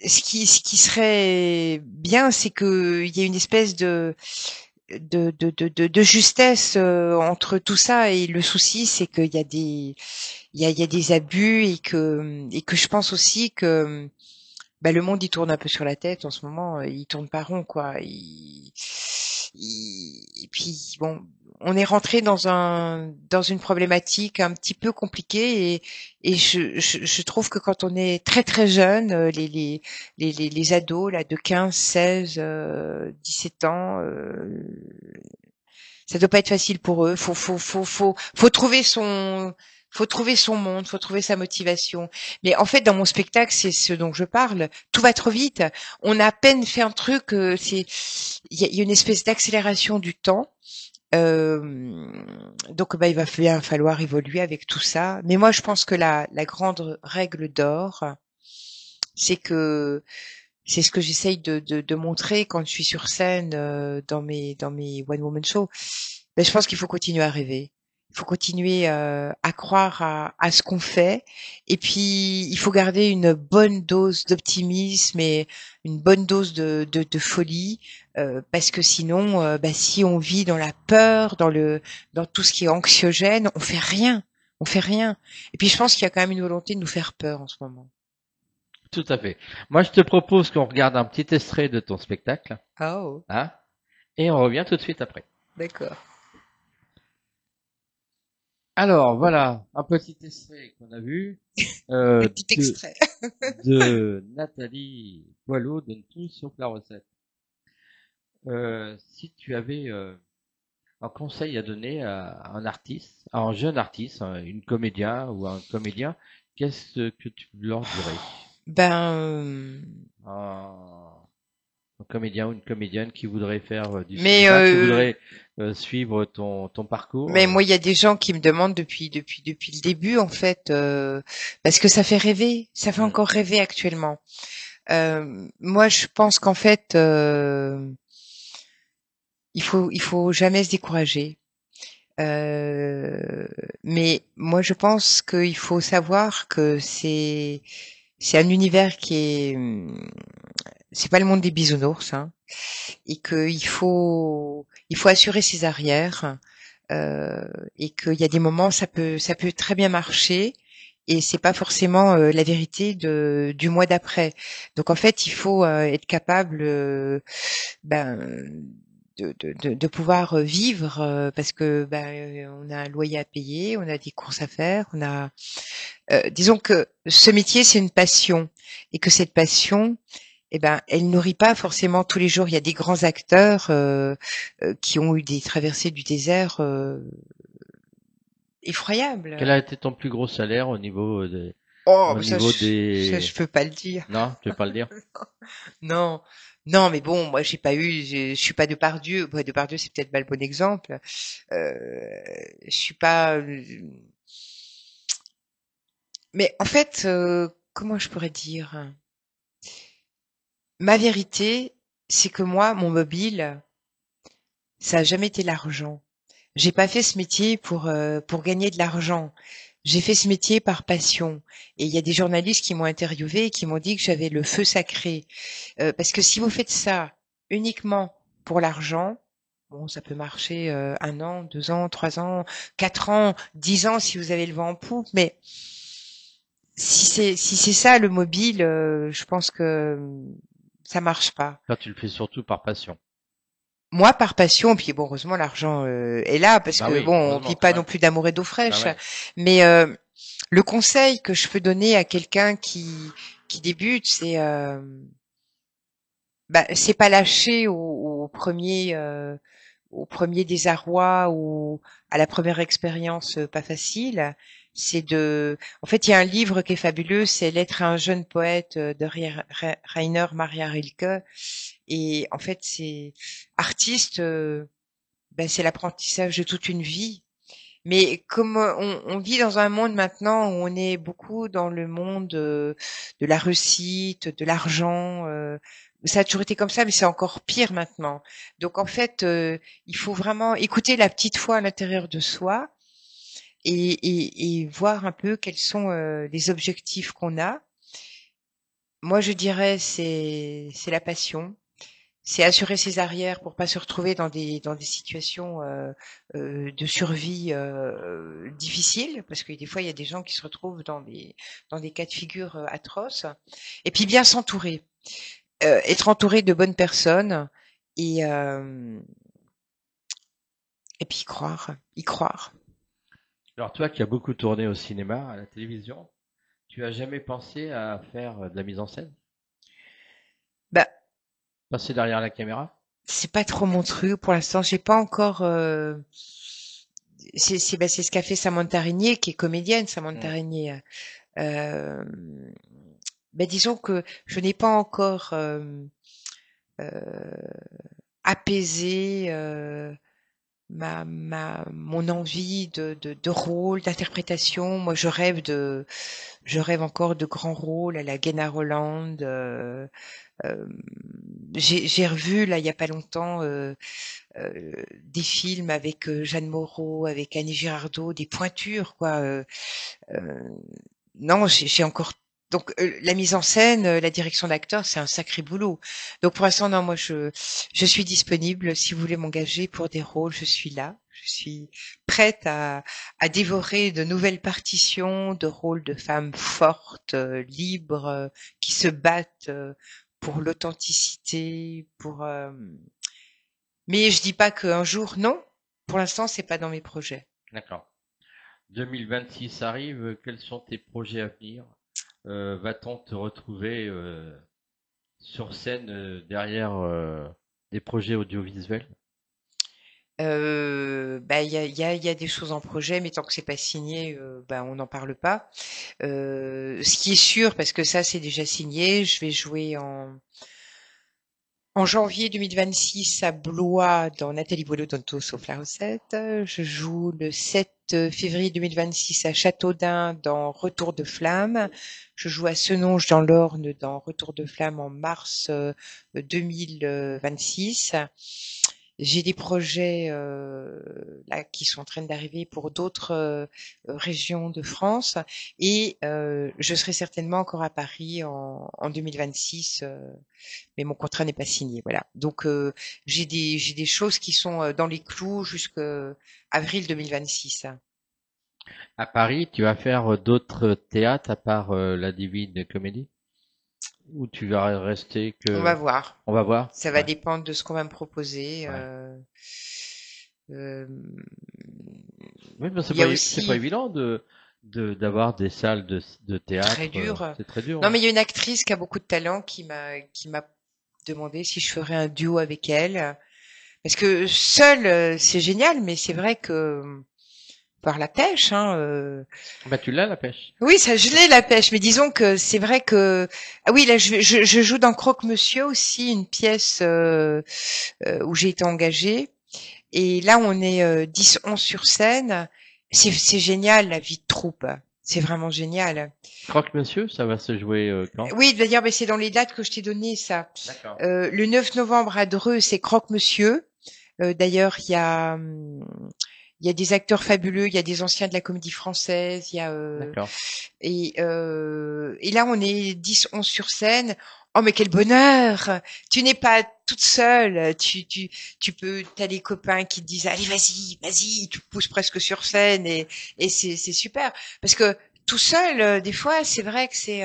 ce qui serait bien, c'est que il y ait une espèce de justesse entre tout ça, et le souci, c'est qu'il y a il y a des abus, et que je pense aussi que le monde il tourne un peu sur la tête en ce moment, il tourne pas rond quoi. Et puis bon, on est rentré dans une problématique un petit peu compliquée, et je trouve que quand on est très très jeune, les ados là de 15, 16, 17 ans, ça doit pas être facile pour eux. Faut trouver son monde, faut trouver sa motivation. Mais en fait, dans mon spectacle, c'est ce dont je parle. Tout va trop vite. On a à peine fait un truc, il y a une espèce d'accélération du temps. Donc, il va bien falloir évoluer avec tout ça. Mais moi, je pense que la grande règle d'or, c'est ce que j'essaye de montrer quand je suis sur scène dans mes one woman shows. Je pense qu'il faut continuer à rêver. Il faut continuer à croire à ce qu'on fait, et puis il faut garder une bonne dose d'optimisme et une bonne dose de folie, parce que sinon, si on vit dans la peur, dans tout ce qui est anxiogène, on fait rien. Et puis je pense qu'il y a quand même une volonté de nous faire peur en ce moment. Tout à fait. Moi, je te propose qu'on regarde un petit extrait de ton spectacle. Oh. Hein, et on revient tout de suite après. D'accord. Alors, voilà, un petit extrait qu'on a vu. Petit extrait. de Nathalie Boileau, donne tout sauf la recette. Si tu avais un conseil à donner à un artiste, à un jeune artiste, une comédien ou un comédien, qu'est-ce que tu leur dirais? Un comédien ou une comédienne qui voudrait faire du cinéma, qui voudrait suivre ton parcours. Mais moi, il y a des gens qui me demandent depuis le début, en fait, parce que ça fait rêver, ça fait encore rêver actuellement. Moi, je pense qu'en fait, il faut jamais se décourager. Mais moi, je pense qu'il faut savoir que c'est un univers qui est, c'est pas le monde des bisounours, hein, et qu'il faut assurer ses arrières, et qu'il y a des moments ça peut très bien marcher, et c'est pas forcément la vérité du mois d'après. Donc en fait, il faut être capable de pouvoir vivre parce que on a un loyer à payer, on a des courses à faire, on a disons que ce métier c'est une passion et que cette passion elle nourrit pas forcément tous les jours. Il y a des grands acteurs qui ont eu des traversées du désert effroyables. Quel a été ton plus gros salaire au niveau des... Oh, au ça, niveau ça, je peux pas le dire. Non, tu veux pas le dire? Non, non, mais bon, moi j'ai pas eu, je suis pas Depardieu. Bon, Depardieu c'est peut-être pas le bon exemple. Je suis pas. Mais en fait, comment je pourrais dire? Ma vérité, c'est que moi, mon mobile, ça a jamais été l'argent. J'ai pas fait ce métier pour gagner de l'argent. J'ai fait ce métier par passion. Et il y a des journalistes qui m'ont interviewé et qui m'ont dit que j'avais le feu sacré. Parce que si vous faites ça uniquement pour l'argent, bon, ça peut marcher 1 an, 2 ans, 3 ans, 4 ans, 10 ans si vous avez le vent en poupe. Mais si c'est ça le mobile, je pense que ça marche pas. Là, tu le fais surtout par passion. Moi, par passion, puis bon, heureusement, l'argent est là, parce que oui, bon, on vit pas non plus d'amour et d'eau fraîche. Mais le conseil que je peux donner à quelqu'un qui débute, c'est pas lâcher au premier désarroi ou à la première expérience pas facile. En fait, il y a un livre qui est fabuleux, c'est L'être un jeune poète de Rainer Maria Rilke. Et en fait, c'est artiste, c'est l'apprentissage de toute une vie. Mais comme on vit dans un monde maintenant où on est beaucoup dans le monde de la réussite, de l'argent, ça a toujours été comme ça, mais c'est encore pire maintenant. Donc en fait, il faut vraiment écouter la petite voix à l'intérieur de soi et voir un peu quels sont les objectifs qu'on a. Moi, je dirais c'est la passion. C'est assurer ses arrières pour pas se retrouver dans des situations de survie difficiles, parce que des fois il y a des gens qui se retrouvent dans des cas de figure atroces. Et puis bien s'entourer, être entouré de bonnes personnes et puis y croire. Alors toi qui as beaucoup tourné au cinéma, à la télévision, tu as jamais pensé à faire de la mise en scène? Passer derrière la caméra? C'est pas trop mon truc pour l'instant. J'ai pas encore. C'est ce qu'a fait Samantha Régnier, qui est comédienne. Samantha Régnier. Disons que je n'ai pas encore apaisé mon envie de rôle, d'interprétation. Moi, je rêve encore de grands rôles à la Gena Rowland. J'ai revu là il y a pas longtemps des films avec Jeanne Moreau, avec Annie Girardot, des pointures quoi. Non, j'ai encore donc la mise en scène, la direction d'acteur, c'est un sacré boulot. Donc pour l'instant non, moi je suis disponible si vous voulez m'engager pour des rôles, je suis là. Je suis prête à dévorer de nouvelles partitions de rôles de femmes fortes, libres, qui se battent pour l'authenticité, mais je dis pas qu'un jour, non. Pour l'instant, c'est pas dans mes projets. D'accord. 2026 arrive, quels sont tes projets à venir? Va-t-on te retrouver sur scène derrière des projets audiovisuels? Il y a des choses en projet, mais tant que c'est pas signé, on n'en parle pas. Ce qui est sûr, parce que ça c'est déjà signé, je vais jouer en janvier 2026 à Blois dans Nathalie Boileau Danto sauf la recette. Je joue le 7 février 2026 à Châteaudun dans Retour de flamme. Je joue à Senonches dans l'Orne dans Retour de flamme en mars 2026. J'ai des projets là qui sont en train d'arriver pour d'autres régions de France et je serai certainement encore à Paris en 2026, mais mon contrat n'est pas signé. Voilà. Donc j'ai des choses qui sont dans les clous jusqu'à avril 2026. À Paris, tu vas faire d'autres théâtres à part la Divine Comédie? ou tu vas rester que... On va voir. On va voir. Ça va Ouais. dépendre de ce qu'on va me proposer. Ouais. Euh, Oui, mais il y a c'est pas aussi évident d'avoir des salles de théâtre. très dur. C'est très dur. Non, hein. mais il y a une actrice qui a beaucoup de talent qui m'a demandé si je ferais un duo avec elle. Parce que seule, c'est génial, mais c'est vrai que par la pêche, hein. Bah, tu l'as, la pêche. Oui, ça, je l'ai la pêche, mais disons que c'est vrai que ah oui, là, je joue dans Croque-Monsieur aussi, une pièce où j'ai été engagée. Et là, on est 10-11 sur scène. C'est génial, la vie de troupe. C'est vraiment génial. Croque-Monsieur, ça va se jouer quand? Oui, d'ailleurs, c'est dans les dates que je t'ai données, ça. D'accord. Le 9 novembre à Dreux, c'est Croque-Monsieur. D'ailleurs, il y a des acteurs fabuleux, il y a des anciens de la Comédie Française, il y a D'accord. et là on est 10-11 sur scène. Oh mais quel bonheur! Tu n'es pas toute seule. T'as des copains qui te disent allez vas-y, tu pousses presque sur scène et c'est super parce que tout seul des fois c'est vrai que c'est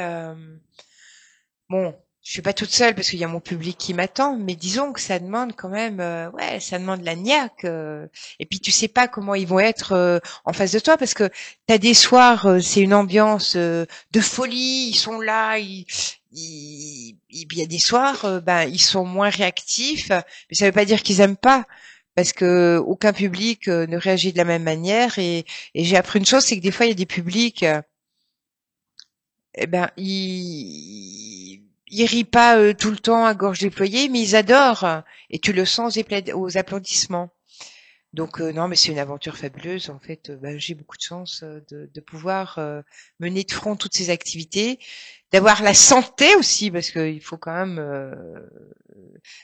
bon. Je suis pas toute seule parce qu'il y a mon public qui m'attend, mais disons que ça demande quand même, ouais, ça demande la niaque. Et puis tu sais pas comment ils vont être en face de toi parce que t'as des soirs, c'est une ambiance de folie, ils sont là, et puis il y a des soirs, ils sont moins réactifs, mais ça veut pas dire qu'ils aiment pas. Parce que aucun public ne réagit de la même manière et j'ai appris une chose, c'est que des fois il y a des publics, ils rient pas tout le temps à gorge déployée, mais ils adorent et tu le sens aux applaudissements. Donc non, mais c'est une aventure fabuleuse. En fait, j'ai beaucoup de chance de pouvoir mener de front toutes ces activités, d'avoir la santé aussi, parce qu'il faut quand même.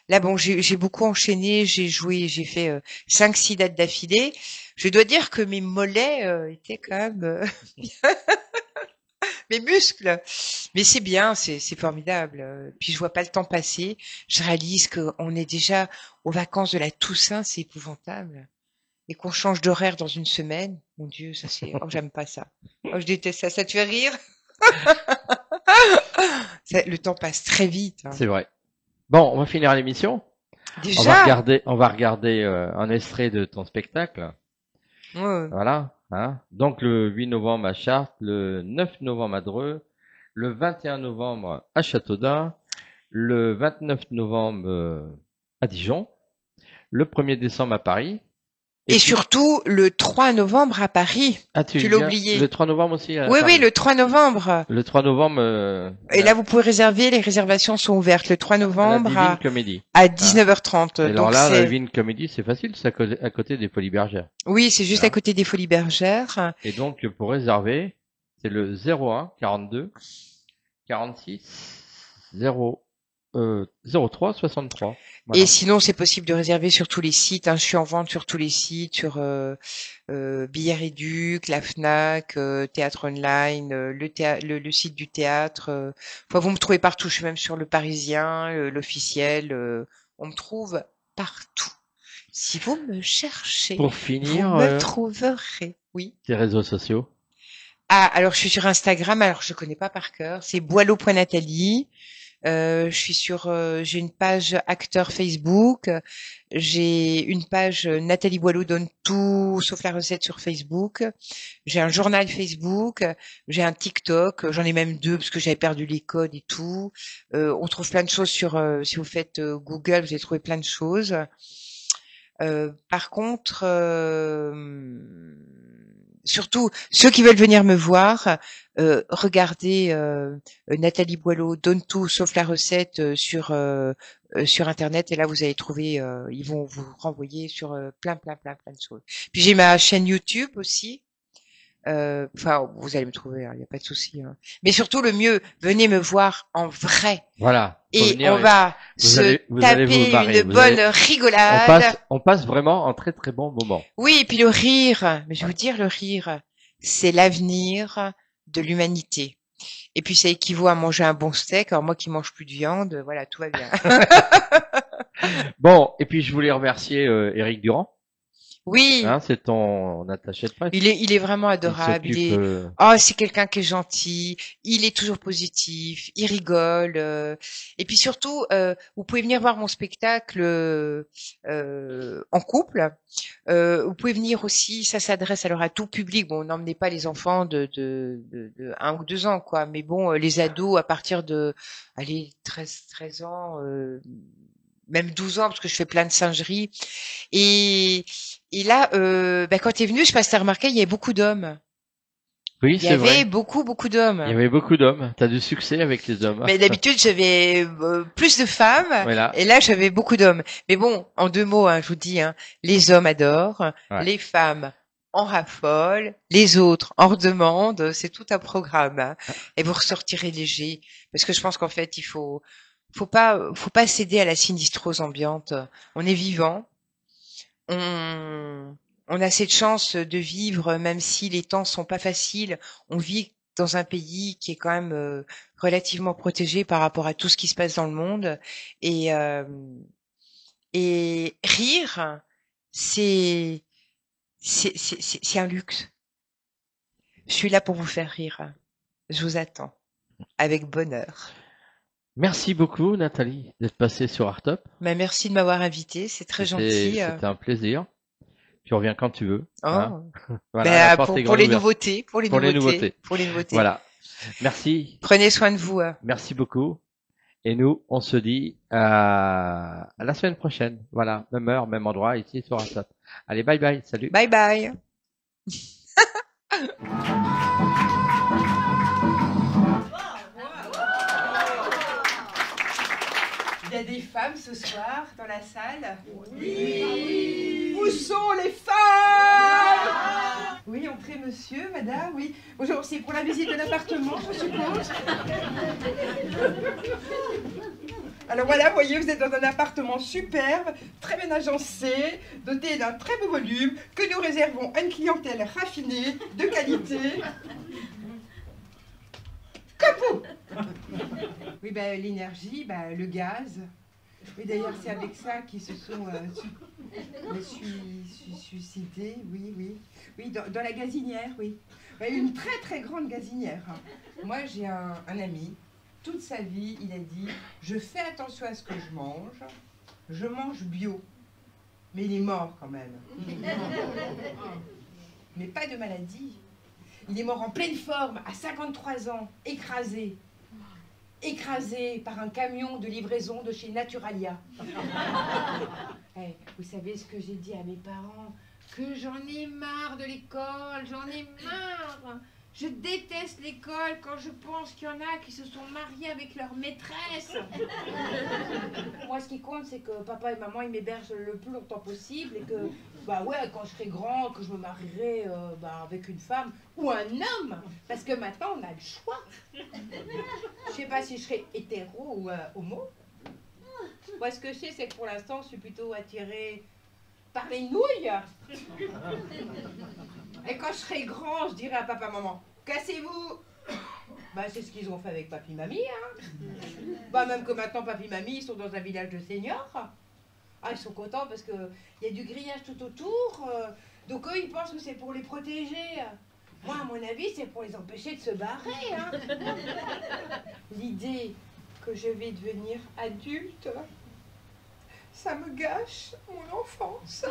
Là, bon, j'ai beaucoup enchaîné, j'ai joué, j'ai fait 5-6 dates d'affilée. Je dois dire que mes mollets étaient quand même mes muscles. Mais c'est bien, c'est formidable. Puis je vois pas le temps passer. Je réalise qu'on est déjà aux vacances de la Toussaint, c'est épouvantable. Et qu'on change d'horaire dans une semaine. Mon Dieu, ça c'est. Oh, j'aime pas ça. Oh, je déteste ça. Ça te fait rire? Le temps passe très vite. Hein. C'est vrai. Bon, on va finir l'émission. Déjà. On va regarder un extrait de ton spectacle. Ouais. Voilà. Hein. Donc le 8 novembre à Chartres, le 9 novembre à Dreux, le 21 novembre à Châteaudun, le 29 novembre à Dijon, le 1er décembre à Paris. Et surtout le 3 novembre à Paris. Ah, tu l'as oublié. Le 3 novembre aussi à Oui, Paris. oui, le 3 novembre. Le 3 novembre. Et là, vous pouvez réserver, les réservations sont ouvertes le 3 novembre la Divine Comédie. À 19h30. Et alors là, la Divine Comédie, c'est facile, c'est à côté des Folies Bergères. Oui, c'est juste à côté des Folies Bergères. Et donc, pour réserver, c'est le 01 42 46 03 63. Voilà. Et sinon, c'est possible de réserver sur tous les sites. Hein. Je suis en vente sur tous les sites, sur Billets Réduc, la Fnac, Théâtre Online, le site du théâtre. Enfin, vous me trouvez partout. Je suis même sur Le Parisien, l'Officiel. On me trouve partout. Si vous me cherchez, pour finir, vous me trouverez. Oui. Tes réseaux sociaux. Ah, alors je suis sur Instagram. Alors je connais pas par cœur. C'est boileau.nathalie. Je suis j'ai une page acteur Facebook, j'ai une page Nathalie Boileau donne tout sauf la recette sur Facebook, j'ai un journal Facebook, j'ai un TikTok, j'en ai même 2 parce que j'avais perdu les codes et tout. On trouve plein de choses si vous faites Google, vous allez trouver plein de choses. Par contre, surtout ceux qui veulent venir me voir, regardez Nathalie Boileau donne tout sauf la recette sur internet et là vous allez trouver ils vont vous renvoyer sur plein de choses. Puis j'ai ma chaîne YouTube aussi. Enfin, vous allez me trouver, il n'y a pas de souci. Hein. Mais surtout, le mieux, venez me voir en vrai. Voilà. Et on va taper une bonne rigolade. On passe vraiment un très très bon moment. Oui, et puis le rire, mais je vais vous dire, le rire, c'est l'avenir de l'humanité. Et puis ça équivaut à manger un bon steak. Alors moi qui mange plus de viande, voilà, tout va bien. Bon, et puis je voulais remercier Éric Durand. Oui. Hein, c'est ton attaché de presse. Il est vraiment adorable. Oh, c'est quelqu'un qui est gentil. Il est toujours positif. Il rigole. Et puis surtout, vous pouvez venir voir mon spectacle en couple. Vous pouvez venir aussi. Ça s'adresse alors à tout public. Bon, n'emmenez pas les enfants de 1 ou 2 ans, quoi. Mais bon, les ados à partir de, allez, 13 ans. Même 12 ans, parce que je fais plein de singeries. Et là, quand t'es venu, je sais pas si t'as remarqué, il y avait beaucoup d'hommes. Oui, c'est vrai. Il y avait beaucoup d'hommes. Il y avait beaucoup d'hommes. T'as du succès avec les hommes. Mais d'habitude, j'avais plus de femmes. Voilà. Et là, j'avais beaucoup d'hommes. Mais bon, en 2 mots, hein, je vous dis, hein, les hommes adorent, Ouais. les femmes en raffolent, les autres en redemandent. C'est tout un programme. Hein. Et vous ressortirez léger. Parce que je pense qu'en fait, il faut pas céder à la sinistrose ambiante. On est vivant. On a cette chance de vivre, même si les temps sont pas faciles. On vit dans un pays qui est quand même relativement protégé par rapport à tout ce qui se passe dans le monde. Et rire, c'est un luxe. Je suis là pour vous faire rire. Je vous attends avec bonheur. Merci beaucoup, Nathalie, d'être passée sur Artop. Merci de m'avoir invité, c'est très gentil. C'était un plaisir. Tu reviens quand tu veux. Oh. Hein. Voilà, la porte est pour les grande nouveautés, pour les nouveautés. Voilà. Merci. Prenez soin de vous. Merci beaucoup. Et nous, on se dit à la semaine prochaine. Voilà, même heure, même endroit, ici sur Artop. Allez, bye bye, salut. Bye bye. Il y a des femmes ce soir dans la salle. Oui. Où sont les femmes? Oui, entrez monsieur, madame, oui. Bonjour, c'est pour la visite de l'appartement, je suppose. Alors voilà, vous voyez, vous êtes dans un appartement superbe, très bien agencé, doté d'un très beau volume, que nous réservons à une clientèle raffinée, de qualité. Comme vous. Oui, l'énergie, le gaz. Et d'ailleurs, c'est avec ça qu'ils se sont suicidés, oui. Oui, dans la gazinière, oui. Une très très grande gazinière. Moi, j'ai un ami, toute sa vie, il a dit « Je fais attention à ce que je mange bio. » Mais il est mort quand même. Mais pas de maladie. Il est mort en pleine forme, à 53 ans, écrasé par un camion de livraison de chez Naturalia. Vous savez ce que j'ai dit à mes parents? Que j'en ai marre de l'école, j'en ai marre. Je déteste l'école quand je pense qu'il y en a qui se sont mariés avec leur maîtresse. Moi, ce qui compte, c'est que papa et maman, ils m'hébergent le plus longtemps possible et que, quand je serai grande, que je me marierai avec une femme ou un homme. Parce que maintenant, on a le choix. Je sais pas si je serai hétéro ou homo. Moi, ce que je sais, c'est que pour l'instant, je suis plutôt attirée par les nouilles. Et quand je serai grand, je dirai à papa, maman, cassez-vous. C'est ce qu'ils ont fait avec papy, mamie. Hein. Même que maintenant, papy, mamie, ils sont dans un village de seniors. Ils sont contents parce qu'il y a du grillage tout autour. Donc eux, ils pensent que c'est pour les protéger. Moi, à mon avis, c'est pour les empêcher de se barrer. Hein. L'idée que je vais devenir adulte, ça me gâche mon enfance.